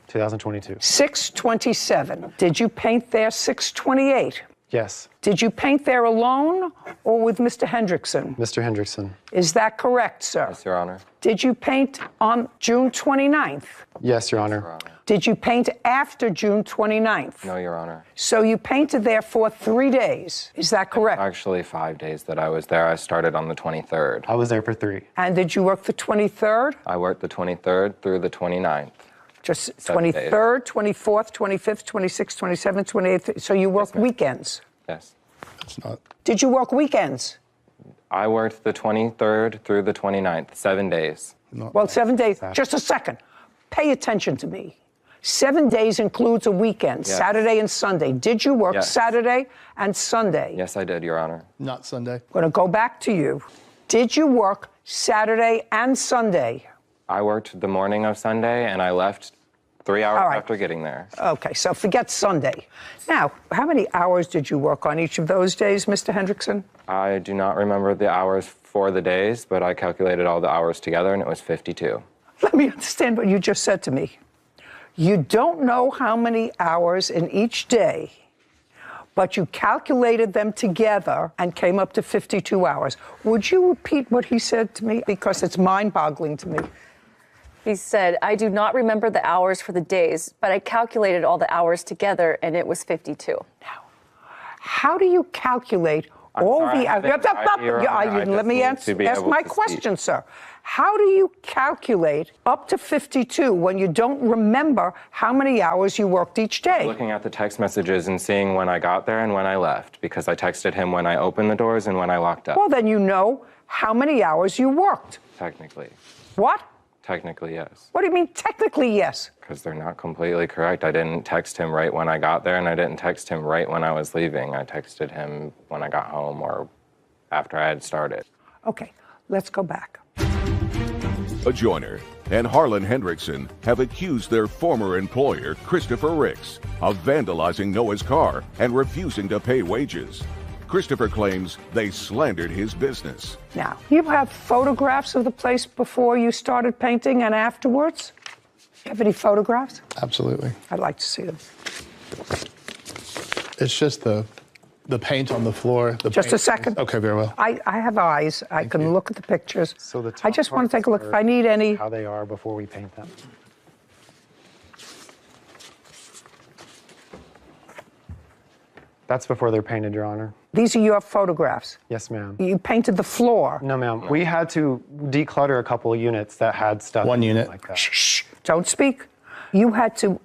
2022. 6/27. Did you paint there 6/28? Yes. Did you paint there alone or with Mr. Hendrickson? Mr. Hendrickson. Is that correct, sir? Yes, Your Honor. Did you paint on June 29th? Yes, Your Honor. Did you paint after June 29th? No, Your Honor. So you painted there for 3 days. Is that correct? Actually, 5 days that I was there. I started on the 23rd. I was there for 3. And did you work the 23rd? I worked the 23rd through the 29th. Just 7 days. 23rd, 24th, 25th, 26th, 27th, 28th. So you worked weekends? Yes. That's not. Did you work weekends? I worked the 23rd through the 29th, 7 days. Well, 7 days. Just a second. Pay attention to me. 7 days includes a weekend, Yes. Saturday and Sunday. Did you work Yes. Saturday and Sunday? Yes, I did, Your Honor. Not Sunday. I'm going to go back to you. Did you work Saturday and Sunday? I worked the morning of Sunday, and I left 3 hours All right. after getting there. Okay, so forget Sunday. Now, how many hours did you work on each of those days, Mr. Hendrickson? I do not remember the hours for the days, but I calculated all the hours together, and it was 52. Let me understand what you just said to me. You don't know how many hours in each day, but you calculated them together and came up to 52 hours. Would you repeat what he said to me? Because it's mind-boggling to me. He said, I do not remember the hours for the days, but I calculated all the hours together, and it was 52. How do you calculate all the hours? Let me ask my question, sir. How do you calculate up to 52 when you don't remember how many hours you worked each day? Looking at the text messages and seeing when I got there and when I left, because I texted him when I opened the doors and when I locked up. Well, then you know how many hours you worked. Technically. What? Technically, yes. What do you mean technically yes? Because they're not completely correct. I didn't text him right when I got there, and I didn't text him right when I was leaving. I texted him when I got home or after I had started. Okay, let's go back. A joiner and Harlan Hendrickson have accused their former employer, Christopher Ricks, of vandalizing Noah's car and refusing to pay wages. Christopher claims they slandered his business. Now, you have photographs of the place before you started painting and afterwards? You have any photographs? Absolutely. I'd like to see them. It's just the paint on the floor. Just a second. Okay, very well. I have eyes. I can look at the pictures. So I just want to take a look if I need any. How they are before we paint them. That's before they're painted, Your Honor. These are your photographs? Yes, ma'am. You painted the floor? No, ma'am. We had to declutter a couple of units that had stuff. One unit. Like that. Shh, don't speak. You had to,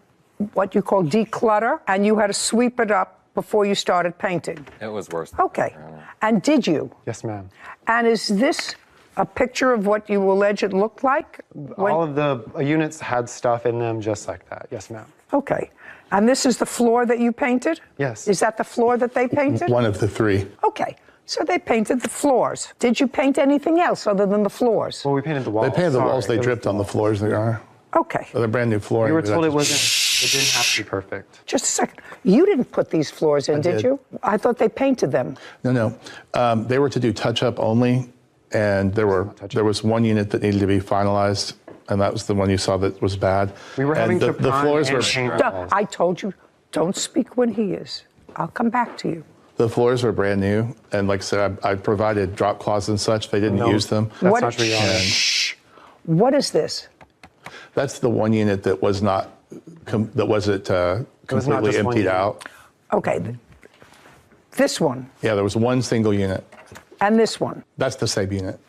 what you call declutter, and you had to sweep it up before you started painting? It was worse. Okay. And did you? Yes, ma'am. And is this a picture of what you allege it looked like? All of the units had stuff in them just like that. Yes, ma'am. Okay. And this is the floor that you painted? Yes. Is that the floor that they painted? One of the three. Okay. So they painted the floors. Did you paint anything else other than the floors? Well, we painted the walls. They painted the walls. They dripped on the floors, Your Honor. Okay. They're brand new flooring. We were told it didn't have to be perfect. Just a second. You didn't put these floors in, did you? I thought they painted them. No. They were to do touch-up only, and there was one unit that needed to be finalized, and that was the one you saw that was bad. We were having and to the floors were paint walls. I told you, don't speak when he is. I'll come back to you. The floors were brand new, and like I said, I provided drop cloths and such. They didn't use them. That's not true, Your Honor. Shh. What is this? That's the one unit that wasn't completely emptied out. Okay. This one. Yeah, there was one single unit. And this one. That's the same unit.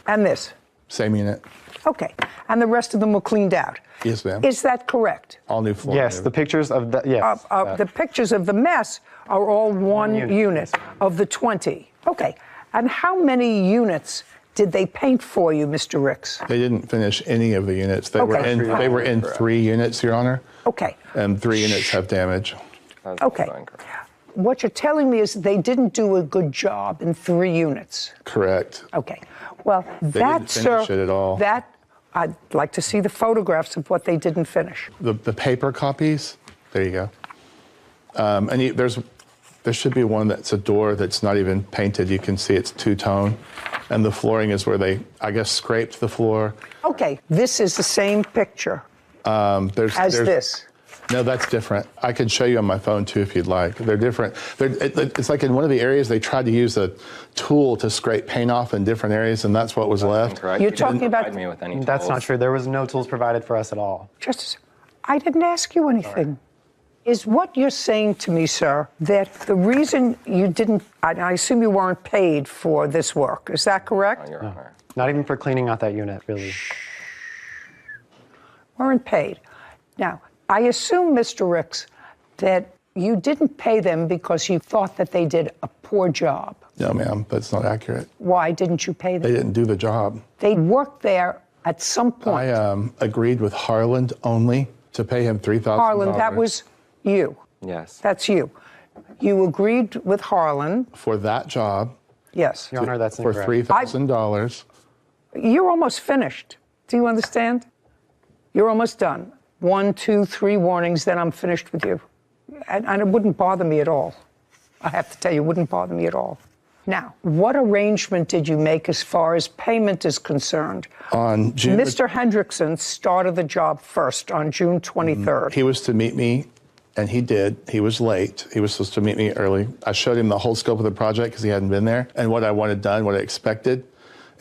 And this. Same unit. Okay. And the rest of them were cleaned out. Yes, ma'am. Is that correct? All new floor. Yes, the pictures of the, yes. The pictures of the mess are all one unit of the 20. Okay. And how many units did they paint for you, Mr. Ricks? They didn't finish any of the units. They were in 3 units, Your Honor. Okay. And 3 units have damage. Okay. What you're telling me is they didn't do a good job in 3 units. Correct. Okay. Well, They didn't finish it at all. I'd like to see the photographs of what they didn't finish. The paper copies, there you go. And there should be one that's a door that's not even painted. You can see it's two-tone. And the flooring is where they, I guess, scraped the floor. Okay, this is the same picture as this. No, that's different. I could show you on my phone, too, if you'd like. They're different. It's like in one of the areas, they tried to use a tool to scrape paint off in different areas, and that's what was left. You're talking about... Me with any That's tools. not true. There was no tools provided for us at all. I didn't ask you anything. Is what you're saying to me, sir, that the reason you didn't... I assume you weren't paid for this work. Is that correct? Your Honor. Not even for cleaning out that unit, really. Weren't paid. Now, I assume, Mr. Ricks, that you didn't pay them because you thought that they did a poor job. No, ma'am, that's not accurate. Why didn't you pay them? They didn't do the job. They worked there at some point. I agreed with Harlan only to pay him $3,000. Harlan, that was you. Yes. That's you. You agreed with Harlan. For that job. Yes. Your Honor, that's for incorrect. $3,000. You're almost finished. Do you understand? You're almost done. 1, 2, 3 warnings, then I'm finished with you. And it wouldn't bother me at all. I have to tell you, it wouldn't bother me at all. Now, what arrangement did you make as far as payment is concerned? On June... Mr. Hendrickson started the job first on June 23rd. He was to meet me, and he did. He was late. He was supposed to meet me early. I showed him the whole scope of the project because he hadn't been there, and what I wanted done, what I expected.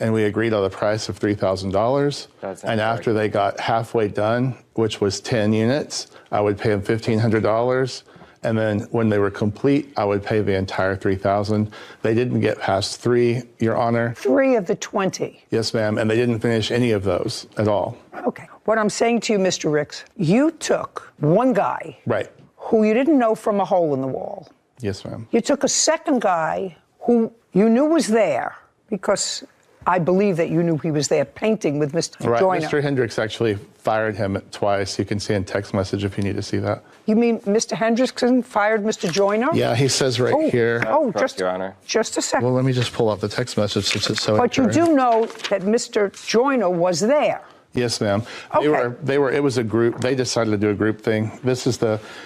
And we agreed on the price of $3,000. And after they got halfway done, which was 10 units, I would pay them $1,500. And then when they were complete, I would pay the entire $3,000. They didn't get past 3, Your Honor. 3 of the 20. Yes, ma'am. And they didn't finish any of those at all. Okay. What I'm saying to you, Mr. Ricks, you took one guy. Right. Who you didn't know from a hole in the wall. Yes, ma'am. You took a second guy who you knew was there because I believe that you knew he was there painting with Mr. Right, Joyner. Mr. Hendricks actually fired him twice. You can see in text message if you need to see that. You mean Mr. Hendrickson fired Mr. Joyner? Yeah, he says right here. Oh, Correct, Your Honor. just a second. Well, let me just pull up the text message since it's so But you encouraging. do know that Mr. Joyner was there. Yes, ma'am. It was a group. They decided to do a group thing. This is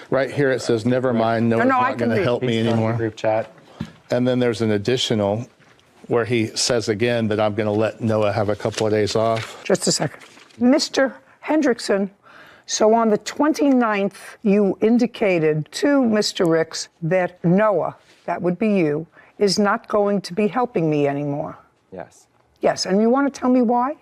right here. It says, never mind. No one's not going to help me anymore. Group chat. And then there's an additional where he says again that I'm going to let Noah have a couple of days off. Just a second. Mr. Hendrickson, so on the 29th, you indicated to Mr. Ricks that Noah, that would be you, is not going to be helping me anymore. Yes. Yes, and you want to tell me why?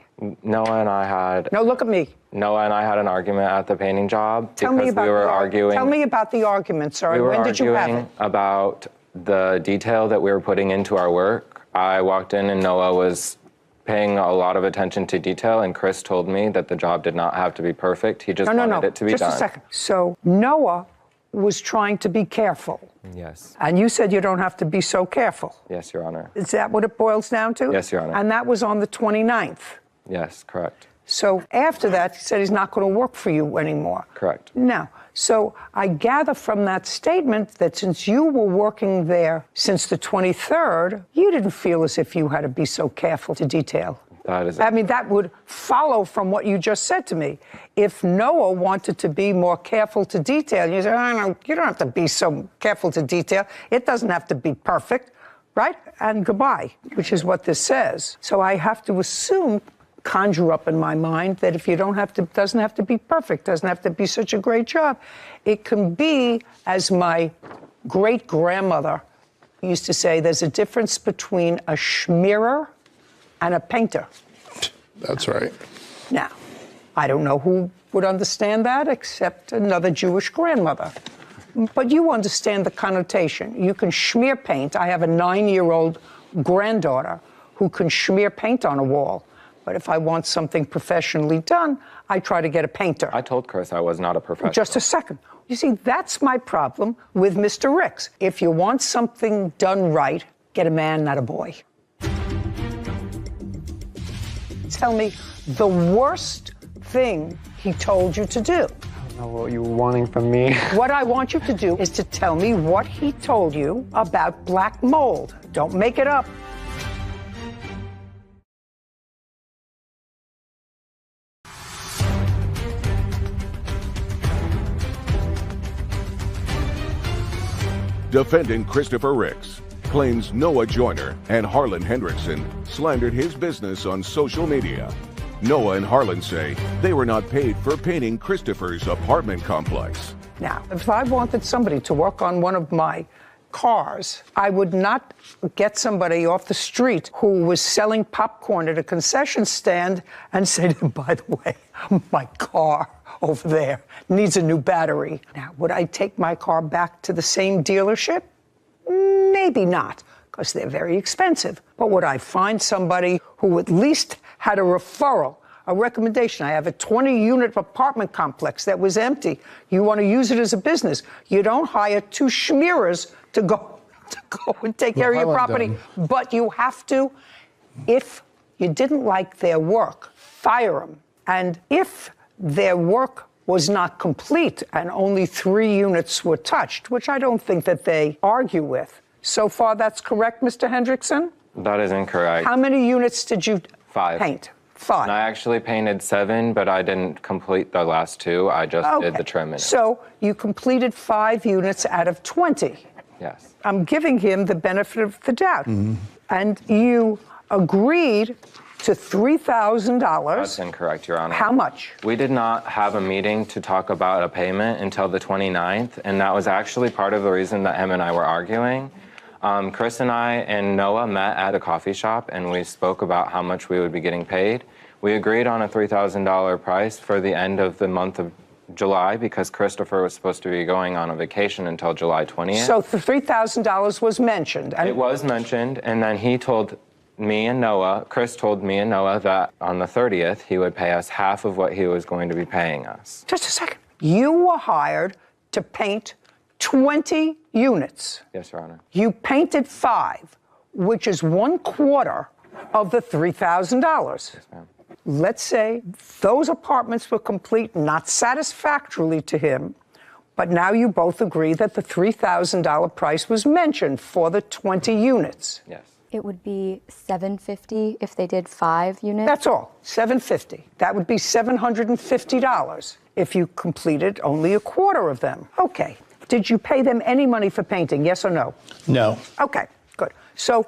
Noah and I had... No, look at me. Noah and I had an argument at the painting job Tell me because about we were arguing... Tell me about the argument, sorry. We were When did you have arguing it? about the detail that we were putting into our work. I walked in and Noah was paying a lot of attention to detail, and Chris told me that the job did not have to be perfect. He just wanted it to be done. Just a second. So Noah was trying to be careful. Yes. And you said you don't have to be so careful. Yes, Your Honor. Is that what it boils down to? Yes, Your Honor. And that was on the 29th. Yes, correct. So after that, he said he's not going to work for you anymore. Correct. Now, so I gather from that statement that since you were working there since the 23rd, you didn't feel as if you had to be so careful to detail. That is... I mean, that would follow from what you just said to me. If Noah wanted to be more careful to detail, you say, oh, no, you don't have to be so careful to detail. It doesn't have to be perfect, right? And goodbye, which is what this says. So I have to assume, conjure up in my mind that if you doesn't have to be perfect, doesn't have to be such a great job. It can be, as my great-grandmother used to say, there's a difference between a schmearer and a painter. That's right. Now, I don't know who would understand that except another Jewish grandmother. But you understand the connotation. You can smear paint. I have a 9-year-old granddaughter who can smear paint on a wall. But if I want something professionally done, I try to get a painter. I told Chris I was not a professional. Just a second. You see, that's my problem with Mr. Ricks. If you want something done right, get a man, not a boy. Tell me the worst thing he told you to do. I don't know what you were wanting from me. What I want you to do is to tell me what he told you about black mold. Don't make it up. Defendant Christopher Ricks claims Noah Joyner and Harlan Hendrickson slandered his business on social media. Noah and Harlan say they were not paid for painting Christopher's apartment complex. Now, if I wanted somebody to work on one of my cars, I would not get somebody off the street who was selling popcorn at a concession stand and say to them, by the way, my car over there needs a new battery. Now, would I take my car back to the same dealership? Maybe not, because they're very expensive. But would I find somebody who at least had a referral, a recommendation? I have a 20-unit apartment complex that was empty. You want to use it as a business. You don't hire 2 schmearers to go and take care of your property. But you have to, if you didn't like their work, fire them. And if their work was not complete and only 3 units were touched, which I don't think that they argue with. So far, that's correct, Mr. Hendrickson? That is incorrect. How many units did you 5. paint? 5. And I actually painted 7, but I didn't complete the last 2. I just did the trim in it. So you completed 5 units out of 20. Yes. I'm giving him the benefit of the doubt. And you agreed to $3,000. That's incorrect, Your Honor. How much? We did not have a meeting to talk about a payment until the 29th, and that was actually part of the reason that him and I were arguing. Chris and I and Noah met at a coffee shop, and we spoke about how much we would be getting paid. We agreed on a $3,000 price for the end of the month of July because Christopher was supposed to be going on a vacation until July 20th. So the $3,000 was mentioned. It was mentioned, and then he told me and Noah, Chris told me and Noah that on the 30th, he would pay us half of what he was going to be paying us. Just a second. You were hired to paint 20 units. Yes, Your Honor. You painted 5, which is 1/4 of the $3,000. Let's say those apartments were complete, not satisfactorily to him, but now you both agree that the $3,000 price was mentioned for the 20 units. Yes. It would be $750 if they did 5 units. That's all, $750. That would be $750 if you completed only a quarter of them. Okay. Did you pay them any money for painting, yes or no? No. Okay, good. So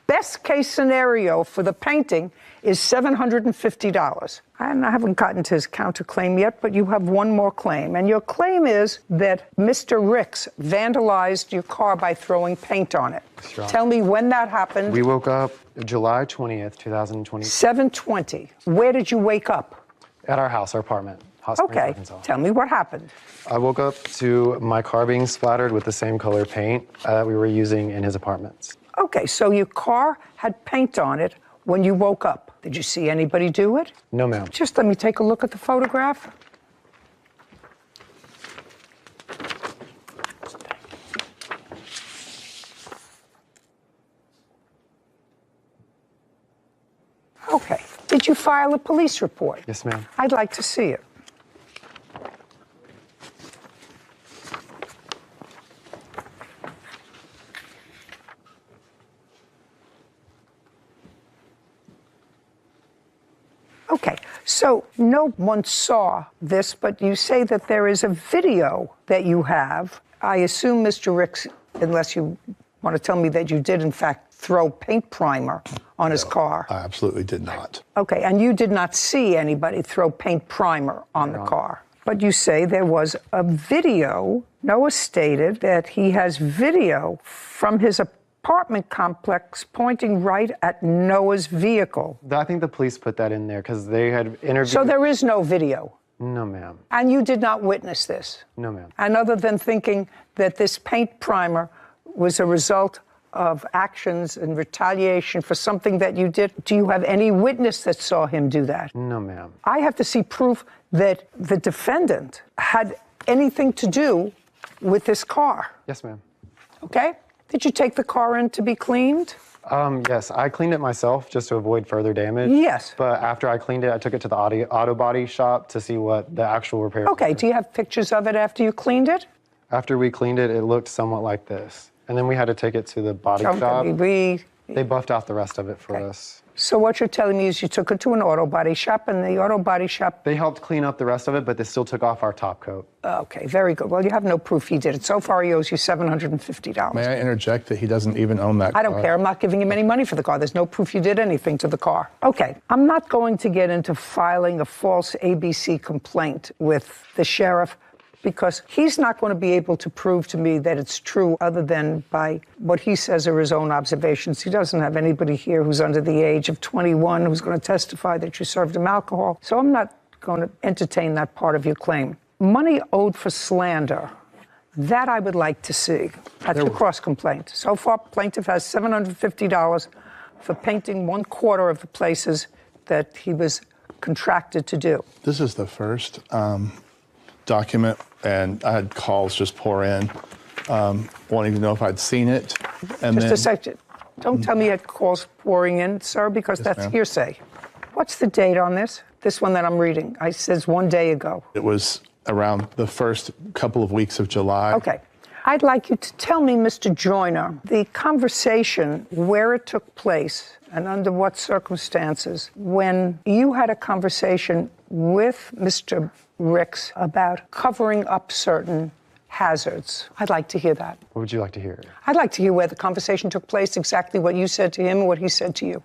best case scenario for the painting is $750. And I haven't gotten to his counterclaim yet, but you have one more claim. And your claim is that Mr. Ricks vandalized your car by throwing paint on it. Sure. Tell me when that happened. We woke up July 20th, 2020. 7:20. Where did you wake up? At our house, our apartment. Hot Springs, Okay, Arkansas. tell me what happened. I woke up to my car being splattered with the same color paint that we were using in his apartments. Okay, so your car had paint on it when you woke up. Did you see anybody do it? No, ma'am. Just let me take a look at the photograph. Okay. Did you file a police report? Yes, ma'am. I'd like to see it. Okay, so no one saw this, but you say that there is a video that you have. I assume, Mr. Ricks, unless you want to tell me that you did, in fact, throw paint primer on his car. I absolutely did not. Okay, and you did not see anybody throw paint primer on the car. But you say there was a video. Noah stated that he has video from his apartment complex pointing right at Noah's vehicle. I think the police put that in there because they had interviewed. So there is no video? No, ma'am. And you did not witness this? No, ma'am. And other than thinking that this paint primer was a result of actions and retaliation for something that you did, do you have any witness that saw him do that? No, ma'am. I have to see proof that the defendant had anything to do with this car. Yes, ma'am. Okay? Did you take the car in to be cleaned? Yes, I cleaned it myself just to avoid further damage. Yes. But after I cleaned it, I took it to the auto body shop to see what the actual repair was. Okay, do you have pictures of it after you cleaned it? After we cleaned it, it looked somewhat like this. And then we had to take it to the body shop. They buffed out the rest of it for us. So what you're telling me is you took it to an auto body shop, and the auto body shop... They helped clean up the rest of it, but they still took off our top coat. Okay, very good. Well, you have no proof he did it. So far, he owes you $750. May I interject that he doesn't even own that car? I don't care. I'm not giving him any money for the car. There's no proof you did anything to the car. Okay, I'm not going to get into filing a false ABC complaint with the sheriff, because he's not going to be able to prove to me that it's true other than by what he says are his own observations. He doesn't have anybody here who's under the age of 21 who's going to testify that you served him alcohol. So I'm not going to entertain that part of your claim. Money owed for slander, that I would like to see. That's your cross complaint. So far, plaintiff has $750 for painting 1/4 of the places that he was contracted to do. This is the first document, and I had calls just pour in, wanting to know if I'd seen it. And Just then, a second. Don't tell me you had calls pouring in, sir, because that's ma'am. hearsay. What's the date on this? This one that I'm reading. It says 1 day ago. It was around the first couple of weeks of July. Okay. I'd like you to tell me, Mr. Joyner, the conversation, where it took place and under what circumstances, when you had a conversation with Mr. Ricks about covering up certain hazards. I'd like to hear that. What would you like to hear? I'd like to hear where the conversation took place, exactly what you said to him and what he said to you.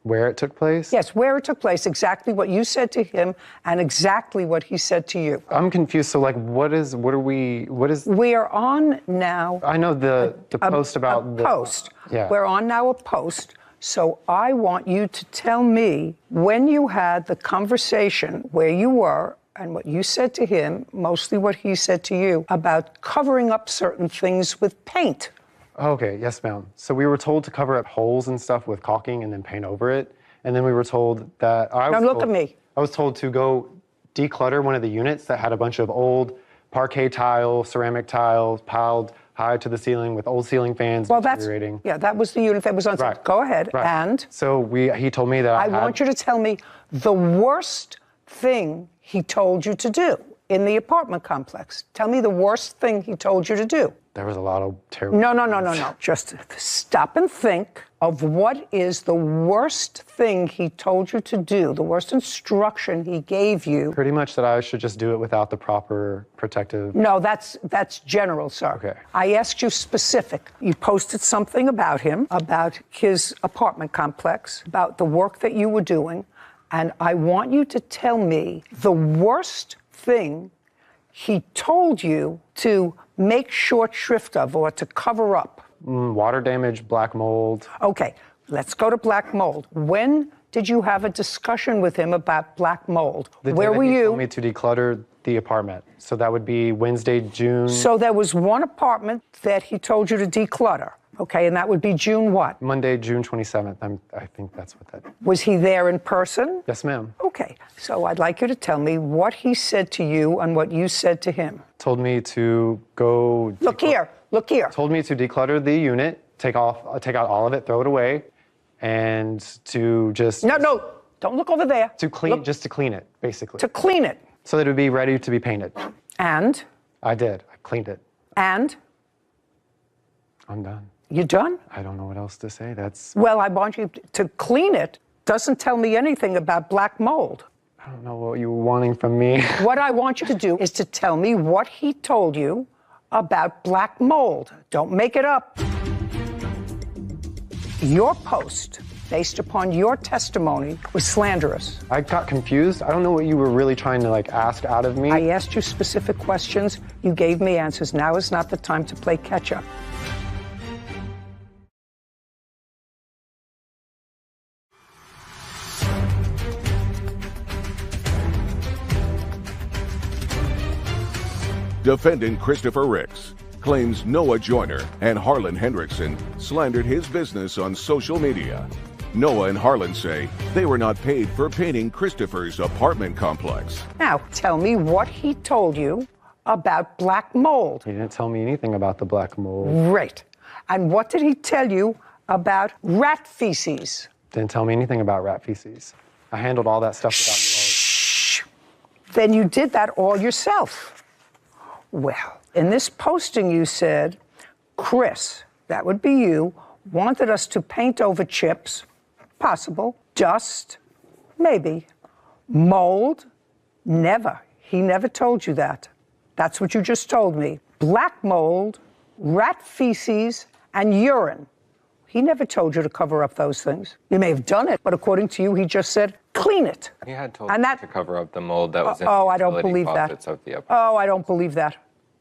Where it took place? Yes, where it took place, exactly what you said to him and exactly what he said to you. I'm confused. So, like, what is? We are on now. I know the post about a post. Yeah. We're on now a post. So I want you to tell me when you had the conversation, where you were, and what you said to him, mostly what he said to you, about covering up certain things with paint. Okay, yes, ma'am. So we were told to cover up holes and stuff with caulking and then paint over it. And then we were told that... Now look at me. I was told to go declutter one of the units that had a bunch of old parquet tile, ceramic tiles piled high to the ceiling with old ceiling fans Well, deteriorating. that was the unit that was on site. Right. Go ahead. Right. And? So he told me that I want you to tell me the worst thing he told you to do in the apartment complex. Tell me the worst thing he told you to do. There was a lot of terrible... No. Just stop and think of what is the worst thing he told you to do, the worst instruction he gave you. Pretty much that I should just do it without the proper protective... No, that's general, sir. Okay. I asked you specific. You posted something about him, about his apartment complex, about the work that you were doing, and I want you to tell me the worst thing he told you to make short shrift of or to cover up. Water damage, black mold. Okay, let's go to black mold. When did you have a discussion with him about black mold? Where were you? He told me to declutter the apartment. So that would be Wednesday, June... So there was one apartment that he told you to declutter. Okay, and that would be June what? Monday, June 27th. I think that's what that... Was he there in person? Yes, ma'am. Okay, so I'd like you to tell me what he said to you and what you said to him. Told me to go... Look here. Told me to declutter the unit, take out all of it, throw it away, and to just... No, don't look over there. To clean, just to clean it, basically. To clean it. So that it would be ready to be painted. And? I did. I cleaned it. And? I'm done. You done? I don't know what else to say. That's... Well, I want you to clean it. Doesn't tell me anything about black mold. I don't know what you were wanting from me. What I want you to do is to tell me what he told you about black mold. Don't make it up. Your post, based upon your testimony, was slanderous. I got confused. I don't know what you were really trying to ask out of me. I asked you specific questions. You gave me answers. Now is not the time to play catch up. Defendant Christopher Ricks claims Noah Joyner and Harlan Hendrickson slandered his business on social media. Noah and Harlan say they were not paid for painting Christopher's apartment complex. Now, tell me what he told you about black mold. He didn't tell me anything about the black mold. Right. And what did he tell you about rat feces? Didn't tell me anything about rat feces. I handled all that stuff without Shh. Then you did that all yourself. Well, in this posting you said, Chris, that would be you, wanted us to paint over chips, possible, dust, maybe, mold, never. He never told you that. That's what you just told me. Black mold, rat feces, and urine. He never told you to cover up those things. You may have done it, but according to you, he just said, clean it. He had told me to cover up the mold that was in I the don't utility believe that. faucets of the apartment. Oh, I don't believe that.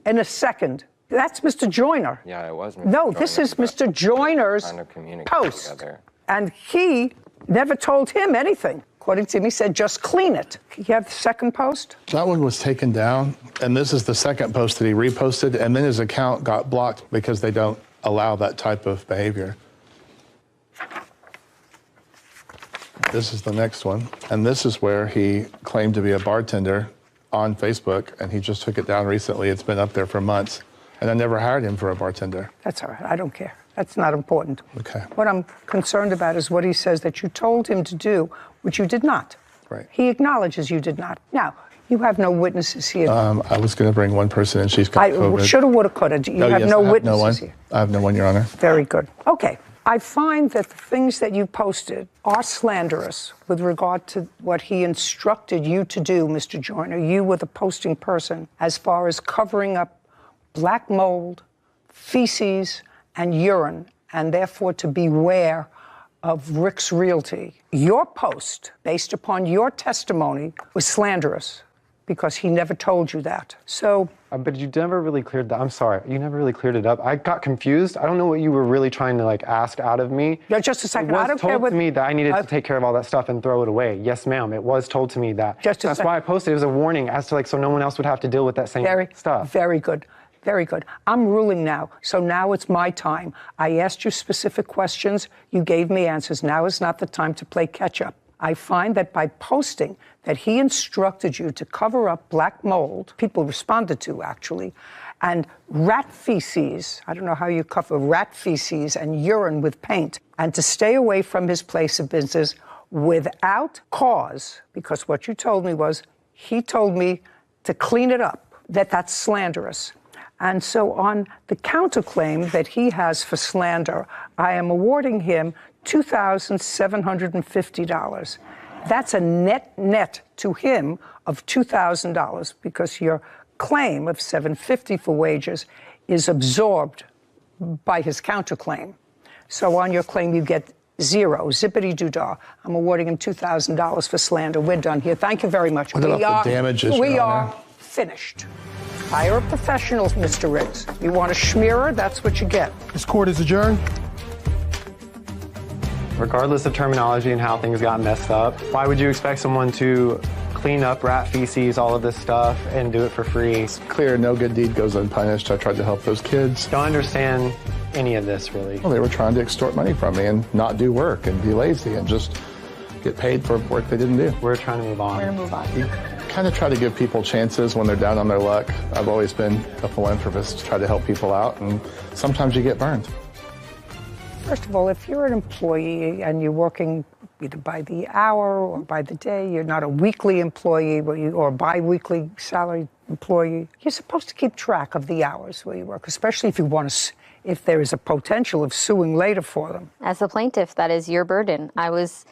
In a second. That's Mr. Joyner. Yeah, it was Mr. No, Joyner, this is but Mr. Joyner's trying to communicate post. together. And he never told him anything. According to him, he said, just clean it. You have the second post? That one was taken down, and this is the second post that he reposted, and then his account got blocked because they don't allow that type of behavior. This is the next one, and this is where he claimed to be a bartender on Facebook, and he just took it down recently. It's been up there for months, and I never hired him for a bartender. That's all right. I don't care. That's not important. Okay. What I'm concerned about is what he says that you told him to do, which you did not. Right. He acknowledges you did not. Now, you have no witnesses here. I was going to bring one person, and she's got COVID. Shoulda, woulda, coulda. You have yes, no I have witnesses no one. here. I have no one, Your Honor. Very good. Okay. I find that the things that you posted are slanderous with regard to what he instructed you to do, Mr. Joyner. You were the posting person as far as covering up black mold, feces, and urine, and therefore to beware of Rick's Realty. Your post, based upon your testimony, was slanderous because he never told you that. So... but you never really cleared that. I'm sorry. You never really cleared it up. I got confused. I don't know what you were really trying to ask out of me. Yeah, just a second. It was I don't care told what... to me that I needed to take care of all that stuff and throw it away. Yes, ma'am. It was told to me that. That's why I posted. It was a warning as to so no one else would have to deal with that same stuff. Very good. Very good. I'm ruling now. So now it's my time. I asked you specific questions. You gave me answers. Now is not the time to play catch up. I find that by posting that he instructed you to cover up black mold, people responded to actually, and rat feces, I don't know how you cover rat feces and urine with paint, and to stay away from his place of business without cause, because what you told me was, he told me to clean it up, that's slanderous. And so on the counterclaim that he has for slander, I am awarding him $2,750. That's a net to him of $2,000 because your claim of $750 for wages is absorbed by his counterclaim. So on your claim, you get zero, zippity-doo-dah. I'm awarding him $2,000 for slander. We're done here. Thank you very much. What about the damages, we Your are Honor? Finished. Hire a professional, Mr. Riggs. You want a schmearer, that's what you get. This court is adjourned. Regardless of terminology and how things got messed up, why would you expect someone to clean up rat feces, all of this stuff, and do it for free? It's clear no good deed goes unpunished. I tried to help those kids. Don't understand any of this, really. Well, they were trying to extort money from me and not do work and be lazy and just get paid for work they didn't do. We're trying to move on. We're going to move on. You kind of try to give people chances when they're down on their luck. I've always been a philanthropist to try to help people out, and sometimes you get burned. First of all, if you're an employee and you're working either by the hour or by the day, you're not a weekly employee or bi-weekly salaried employee, you're supposed to keep track of the hours where you work, especially if you want to, if there is a potential of suing later for them. As the plaintiff, that is your burden. I was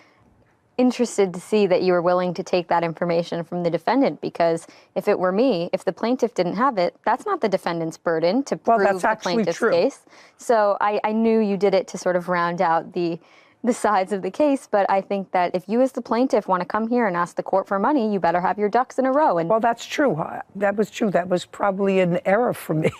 interested to see that you were willing to take that information from the defendant, because if it were me, if the plaintiff didn't have it, that's not the defendant's burden to prove the plaintiff's case. So I knew you did it to sort of round out the sides of the case, but I think that if you as the plaintiff want to come here and ask the court for money, you better have your ducks in a row. And well, that's true. That was true. That was probably an error for me.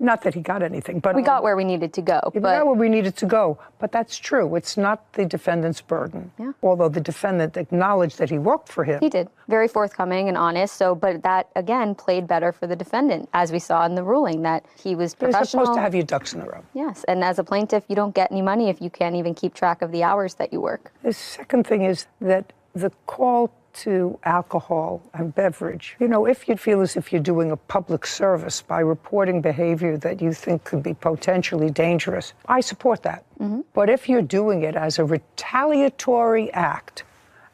Not that he got anything, but we got where we needed to go. We got where we needed to go, but that's true. It's not the defendant's burden. Yeah. Although the defendant acknowledged that he worked for him. He did. Very forthcoming and honest. So, but that again played better for the defendant, as we saw in the ruling, that he was professional. You're supposed to have your ducks in a row. Yes, and as a plaintiff, you don't get any money if you can't even keep track of the hours that you work. The second thing is that the call to alcohol and beverage, if you feel as if you're doing a public service by reporting behavior that you think could be potentially dangerous, I support that. Mm-hmm. But if you're doing it as a retaliatory act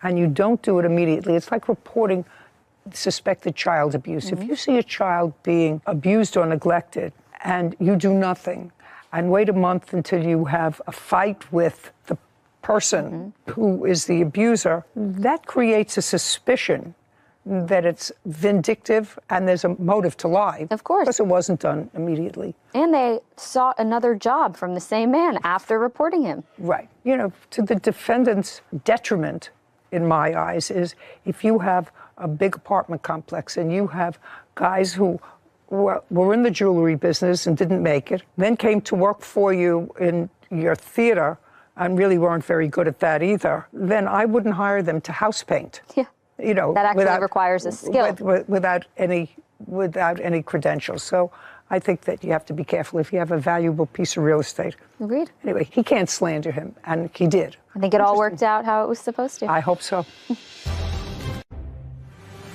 and you don't do it immediately, it's like reporting suspected child abuse. Mm-hmm. If you see a child being abused or neglected and you do nothing and wait a month until you have a fight with the person who is the abuser, that creates a suspicion that it's vindictive and there's a motive to lie. Of course. Because it wasn't done immediately. And they sought another job from the same man after reporting him. Right. To the defendant's detriment, in my eyes, is if you have a big apartment complex and you have guys who were in the jewelry business and didn't make it, then came to work for you in your theater and really weren't very good at that either, then I wouldn't hire them to house paint. Yeah. That actually requires a skill. Without any credentials. So I think that you have to be careful if you have a valuable piece of real estate. Agreed. Anyway, he can't slander him, and he did. I think it all worked out how it was supposed to. I hope so.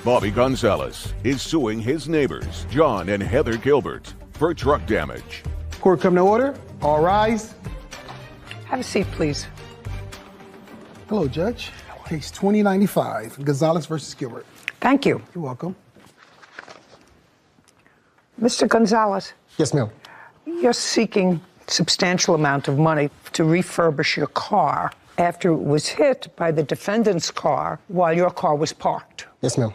Bobby Gonzalez is suing his neighbors, John and Heather Gilbert, for truck damage. Court come to order. All rise. Have a seat, please. Hello, Judge. Case 2095, Gonzalez versus Gilbert. Thank you. You're welcome. Mr. Gonzalez. Yes, ma'am. You're seeking substantial amount of money to refurbish your car after it was hit by the defendant's car while your car was parked. Yes, ma'am.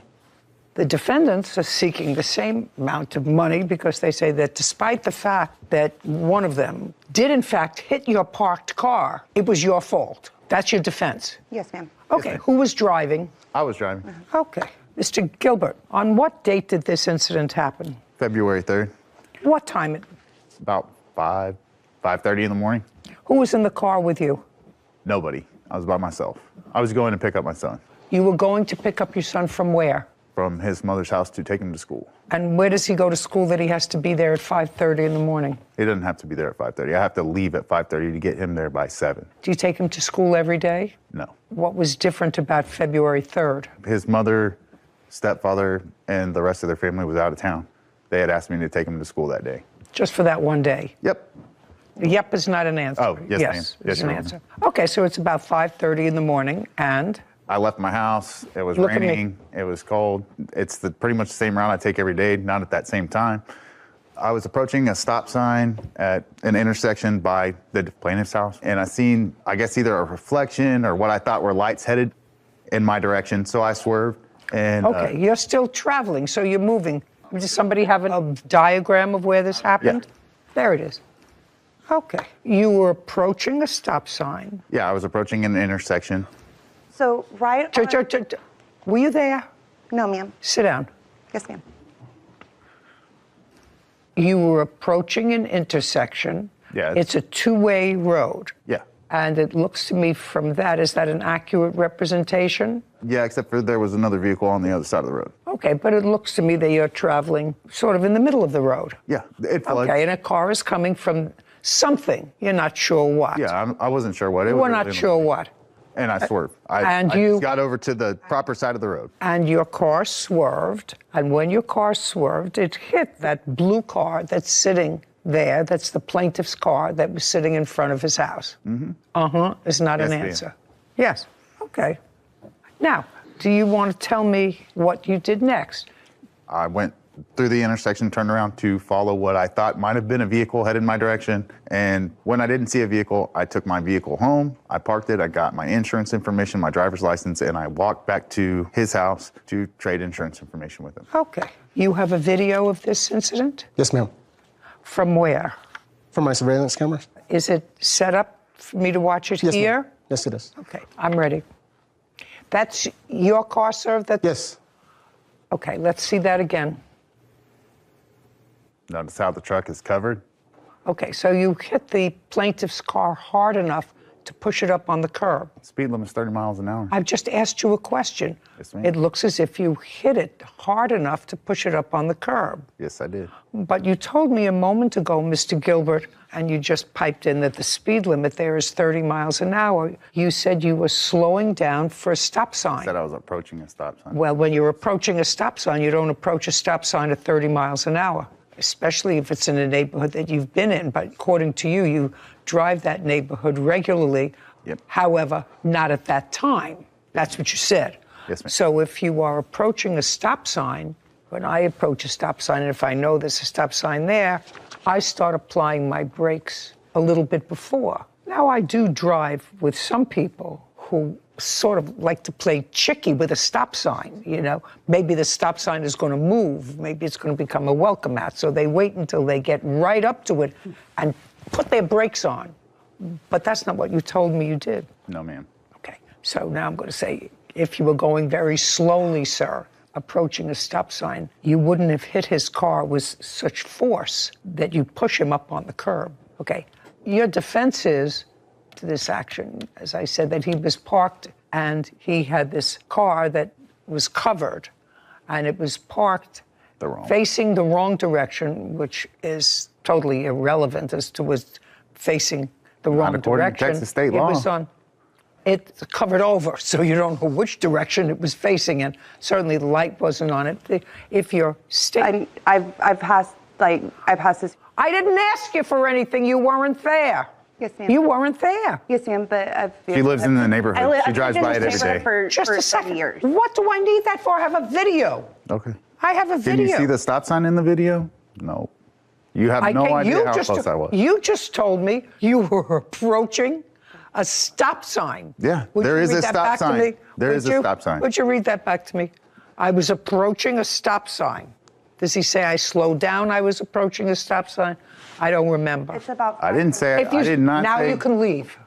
The defendants are seeking the same amount of money because they say that despite the fact that one of them did in fact hit your parked car, it was your fault. That's your defense. Yes, ma'am. Okay, Yes, ma'am. Who was driving? I was driving. Okay. Mr. Gilbert, on what date did this incident happen? February 3rd. What time? About 5:30 in the morning. Who was in the car with you? Nobody. I was by myself. I was going to pick up my son You were going to pick up your son from where? from his mother's house to take him to school. And where does he go to school that he has to be there at 5:30 in the morning? He doesn't have to be there at 5:30. I have to leave at 5:30 to get him there by 7. Do you take him to school every day? No. What was different about February 3rd? His mother, stepfather, and the rest of their family was out of town. They had asked me to take him to school that day. Just for that one day? Yep. Yep is not an answer. Oh, yes, ma'am. Yes, Yes, is an Your Honor. answer. Okay, so it's about 5:30 in the morning, and? I left my house. It was Look at me. raining. It was cold. It's pretty much the same route I take every day, not at that same time. I was approaching a stop sign at an intersection by the plaintiff's house, and I seen, I guess, either a reflection or what I thought were lights headed in my direction, so I swerved. And Okay, you're still traveling, so you're moving. Does somebody have a diagram of where this happened? Yeah. There it is. Okay. You were approaching a stop sign. Yeah, I was approaching an intersection. So right on... Were you there? No, ma'am. Sit down. Yes, ma'am. You were approaching an intersection. Yeah. It's a two-way road. Yeah. And it looks to me from that, is that an accurate representation? Yeah, except for there was another vehicle on the other side of the road. Okay, but it looks to me that you're traveling sort of in the middle of the road. Yeah, it flowed. Okay, and a car is coming from something. You're not sure what. Yeah, I wasn't sure what. We're not sure what. And I swerved. And I you just got over to the proper side of the road. And your car swerved, and when your car swerved, it hit that blue car that's sitting there. That's the plaintiff's car that was sitting in front of his house. Mm-hmm. Uh-huh, is not an Yes, ma'am. answer. Yes, okay. Now, do you want to tell me what you did next? I went through the intersection, turned around to follow what I thought might have been a vehicle headed my direction. And when I didn't see a vehicle, I took my vehicle home. I parked it. I got my insurance information, my driver's license, and I walked back to his house to trade insurance information with him. Okay. You have a video of this incident? Yes, ma'am. From where? From my surveillance cameras. Is it set up for me to watch it Yes, ma'am. here? Yes, it is. Okay, I'm ready. That's your car, sir? Yes. Okay, let's see that again. Notice how the truck is covered? Okay, so you hit the plaintiff's car hard enough to push it up on the curb. Speed limit is 30 miles an hour. I've just asked you a question. Yes, ma'am. It looks as if you hit it hard enough to push it up on the curb. Yes, I did. But you told me a moment ago, Mr. Gilbert, and you just piped in that the speed limit there is 30 miles an hour. You said you were slowing down for a stop sign. I said I was approaching a stop sign. Well, when you're approaching a stop sign, you don't approach a stop sign at 30 miles an hour, especially if it's in a neighborhood that you've been in. But according to you, you drive that neighborhood regularly. Yep. However, not at that time. That's what you said. Yes, ma'am. So if you are approaching a stop sign, when I approach a stop sign, and if I know there's a stop sign there, I start applying my brakes a little bit before. Now, I do drive with some people who sort of like to play chicky with a stop sign, you know. Maybe the stop sign is going to move. Maybe it's going to become a welcome mat. So they wait until they get right up to it and put their brakes on. But that's not what you told me you did. No, ma'am. Okay. So now I'm going to say, if you were going very slowly, sir, approaching a stop sign, you wouldn't have hit his car with such force that you push him up on the curb. Okay. Your defense is to this action, as I said, that he was parked and he had this car that was covered, and it was parked facing the wrong direction, which is totally irrelevant as to was facing the wrong according to direction. Texas state It law. was on. It's covered over, so you don't know which direction it was facing in. Certainly, the light wasn't on it. If you're I've passed this. I didn't ask you for anything. You weren't there. Yes, ma'am. You weren't there. Yes, ma'am, but She lives in the neighborhood. She drives I've by lived it in this every day. neighborhood Just for a second. years. What do I need that for? I have a video. Okay. I have a Can video. you see the stop sign in the video? No. You have no idea how close I was. You just told me you were approaching a stop sign. Yeah, Would there you is read a that stop back to sign. me? There is Would a you? stop sign. Would you read that back to me? I was approaching a stop sign. Does he say I slowed down? I was approaching a stop sign. I don't remember. It's about. I didn't say. If you- I did not now say. you can leave.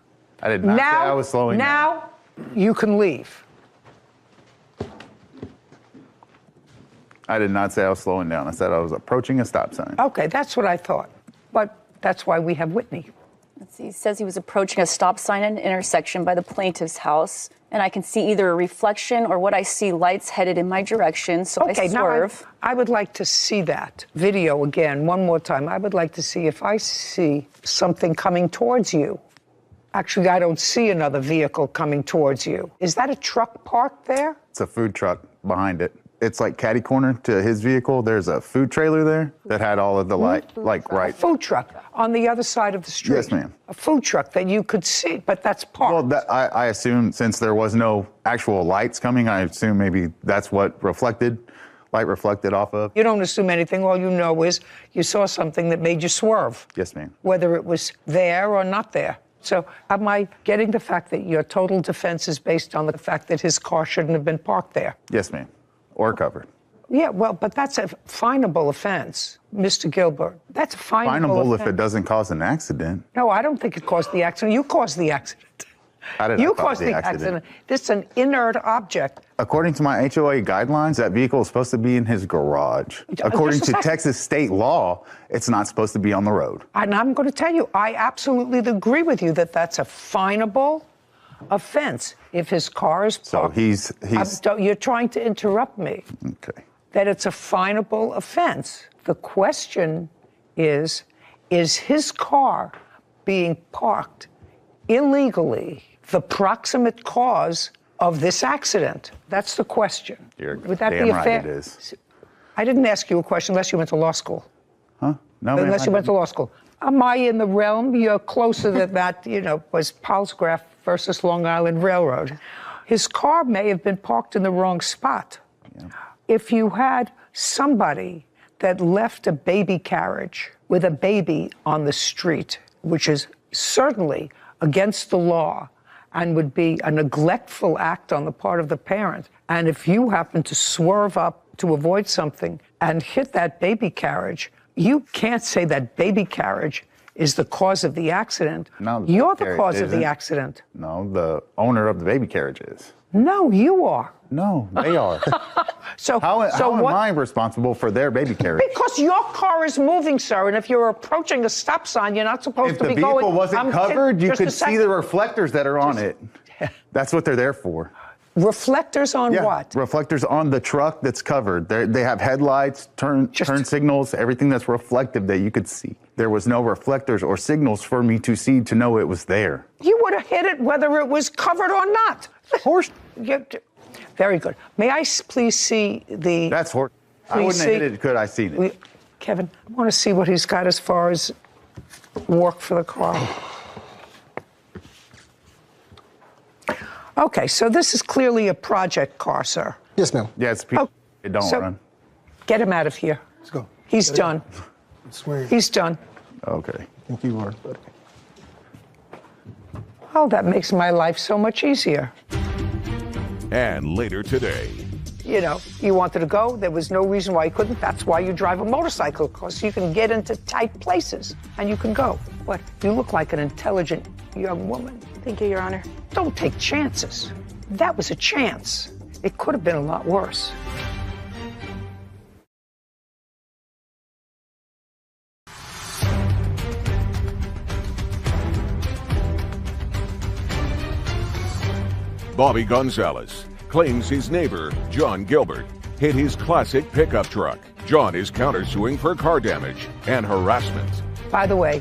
I did not say I was slowing down. Now you can leave. I did not say I was slowing down. I said I was approaching a stop sign. Okay, that's what I thought. But that's why we have Whitney. Let's see. He says he was approaching a stop sign at an intersection by the plaintiff's house, and I can see either a reflection or what I see lights headed in my direction, so Okay, I now swerve. I would like to see that video again one more time. I would like to see if I see something coming towards you. Actually, I don't see another vehicle coming towards you. Is that a truck parked there? It's a food truck behind it. it's like catty corner to his vehicle. There's a food trailer there that had all of the light, like right. A food truck on the other side of the street. Yes, ma'am. A food truck that you could see, but that's parked. Well, I assume since there was no actual lights coming, I assume maybe that's what light reflected off of. You don't assume anything. All you know is you saw something that made you swerve. Yes, ma'am. Whether it was there or not there. So am I getting the fact that your total defense is based on the fact that his car shouldn't have been parked there? Yes, ma'am. Or covered. Yeah, well, but that's a finable offense, Mr. Gilbert. That's a finable offense. If it doesn't cause an accident. No, I don't think it caused the accident. You caused the accident. How did you I cause caused the accident. This is an inert object. According to my HOA guidelines, that vehicle is supposed to be in his garage. According to Texas state law, it's not supposed to be on the road. And I'm going to tell you, I absolutely agree with you that that's a finable offense if his car is parked. So you're trying to interrupt me. Okay. That it's a finable offense. The question is his car being parked illegally the proximate cause of this accident? That's the question. Would that be a fair? It is. I didn't ask you a question unless you went to law school. Huh? No, unless you went to law school. Am I in the realm? You're closer than that, was Palsgraf versus Long Island Railroad. His car may have been parked in the wrong spot. Yeah. If you had somebody that left a baby carriage with a baby on the street, which is certainly against the law and would be a neglectful act on the part of the parent, and if you happen to swerve up to avoid something and hit that baby carriage, you can't say that baby carriage is the cause of the accident. No, you're the cause of the accident. No, the owner of the baby carriage is. No, you are. No, they are. So how am I responsible for their baby carriage? Because your car is moving, sir, and if you're approaching a stop sign, you're not supposed to be going. If the vehicle wasn't covered, you could see the reflectors that are on it. That's what they're there for. Reflectors on what? Reflectors on the truck that's covered. They have headlights, turn signals, everything that's reflective that you could see. There was no reflectors or signals for me to see to know it was there. You would have hit it whether it was covered or not. Of course. Very good. May I please see the... That's horse. I wouldn't have hit it could I seen it. Kevin, I want to see what he's got as far as work for the car. Okay, so this is clearly a project car, sir. Yes, ma'am. Yeah, it's people. It don't run. Get him out of here. Let's go. He's done. I swear. He's done. Okay. I think you are. But... Oh, that makes my life so much easier. And later today. You wanted to go. There was no reason why you couldn't. That's why you drive a motorcycle, because you can get into tight places and you can go. But you look like an intelligent young woman. Thank you, Your Honor. Don't take chances. That was a chance. It could have been a lot worse. Bobby Gonzalez claims his neighbor, John Gilbert, hit his classic pickup truck. John is countersuing for car damage and harassment. By the way,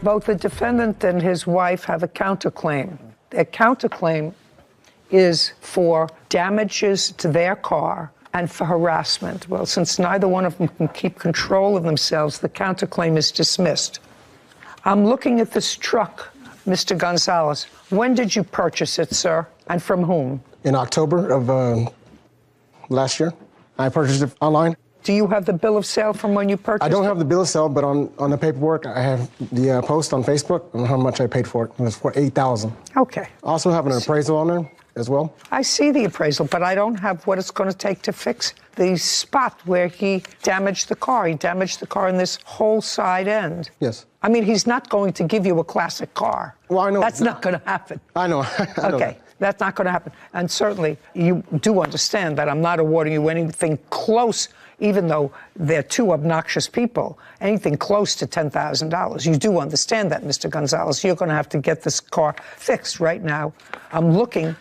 both the defendant and his wife have a counterclaim. Their counterclaim is for damages to their car and for harassment. Well, since neither one of them can keep control of themselves, the counterclaim is dismissed. I'm looking at this truck, Mr. Gonzalez. When did you purchase it, sir, and from whom? In October of last year. I purchased it online. Do you have the bill of sale from when you purchased it? I don't have the bill of sale, but on the paperwork, I have the post on Facebook on how much I paid for it. It was for $8,000. Okay. I also have an appraisal on there as well. I see the appraisal, but I don't have what it's going to take to fix the spot where he damaged the car. He damaged the car in this whole side end. Yes. I mean, he's not going to give you a classic car. Well, I know. That's not going to happen. I know. Okay. That's not going to happen. And certainly, you do understand that I'm not awarding you anything close, even though they're two obnoxious people, anything close to $10,000. You do understand that, Mr. Gonzalez. You're going to have to get this car fixed right now. I'm looking.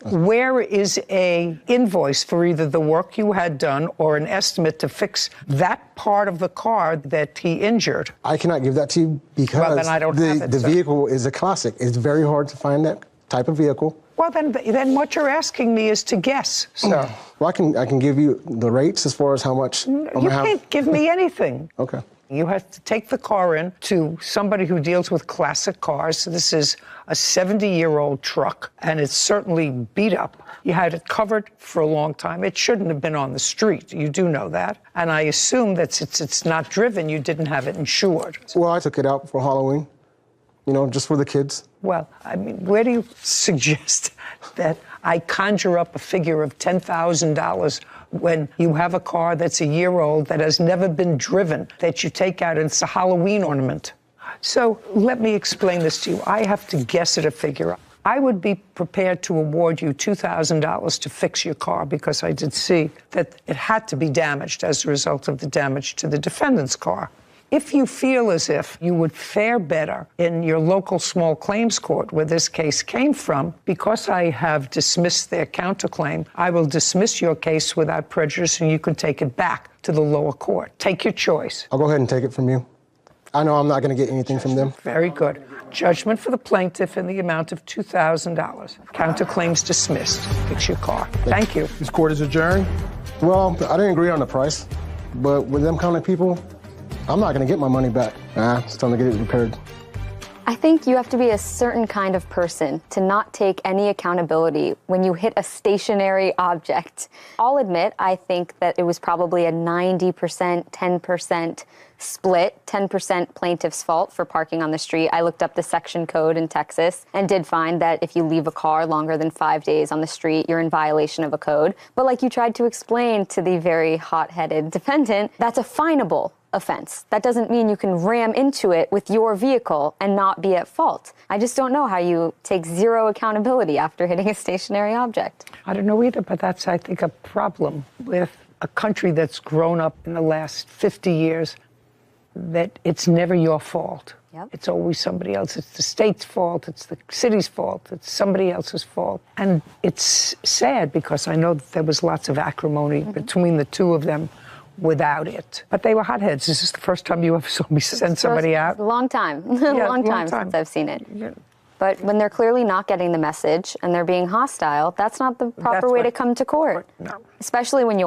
Where is a invoice for either the work you had done or an estimate to fix that part of the car that he injured? I cannot give that to you because then I don't have it, the vehicle is a classic. It's very hard to find that type of vehicle Well, then what you're asking me is to guess, sir. Well, I can give you the rates as far as how much You can't give me anything. Okay. You have to take the car in to somebody who deals with classic cars. This is a 70-year-old truck, and it's certainly beat up. You had it covered for a long time. It shouldn't have been on the street. You do know that. And I assume that since it's not driven, you didn't have it insured. Well, I took it out for Halloween, just for the kids. Well, I mean, where do you suggest that I conjure up a figure of $10,000 when you have a car that's a year old that has never been driven, that you take out and it's a Halloween ornament? So let me explain this to you. I have to guess at a figure. I would be prepared to award you $2,000 to fix your car because I did see that it had to be damaged as a result of the damage to the defendant's car. If you feel as if you would fare better in your local small claims court where this case came from, because I have dismissed their counterclaim, I will dismiss your case without prejudice and you can take it back to the lower court. Take your choice. I'll go ahead and take it from you. I know I'm not going to get anything from them. Very good. Judgment for the plaintiff in the amount of $2,000. Counterclaims dismissed. Fix your car. Thank you. This court is adjourned. Well, I didn't agree on the price, but with them kind of people, I'm not going to get my money back. It's time to get it repaired. I think you have to be a certain kind of person to not take any accountability when you hit a stationary object. I'll admit, I think that it was probably a 90%, 10% split, 10% plaintiff's fault for parking on the street. I looked up the section code in Texas and did find that if you leave a car longer than 5 days on the street, you're in violation of a code. But like you tried to explain to the very hot-headed defendant, that's a finable offense. That doesn't mean you can ram into it with your vehicle and not be at fault. I just don't know how you take zero accountability after hitting a stationary object. I don't know either, but that's, I think, a problem with a country that's grown up in the last 50 years, that it's never your fault. Yep. It's always somebody else. It's the state's fault. It's the city's fault. It's somebody else's fault. And it's sad because I know that there was lots of acrimony between the two of them without it. But they were hotheads. Is this the first time you ever saw me send somebody out? A long time. Yeah, long time since I've seen it. Yeah. But when they're clearly not getting the message and they're being hostile, that's not the proper way to come to court. No. Especially when you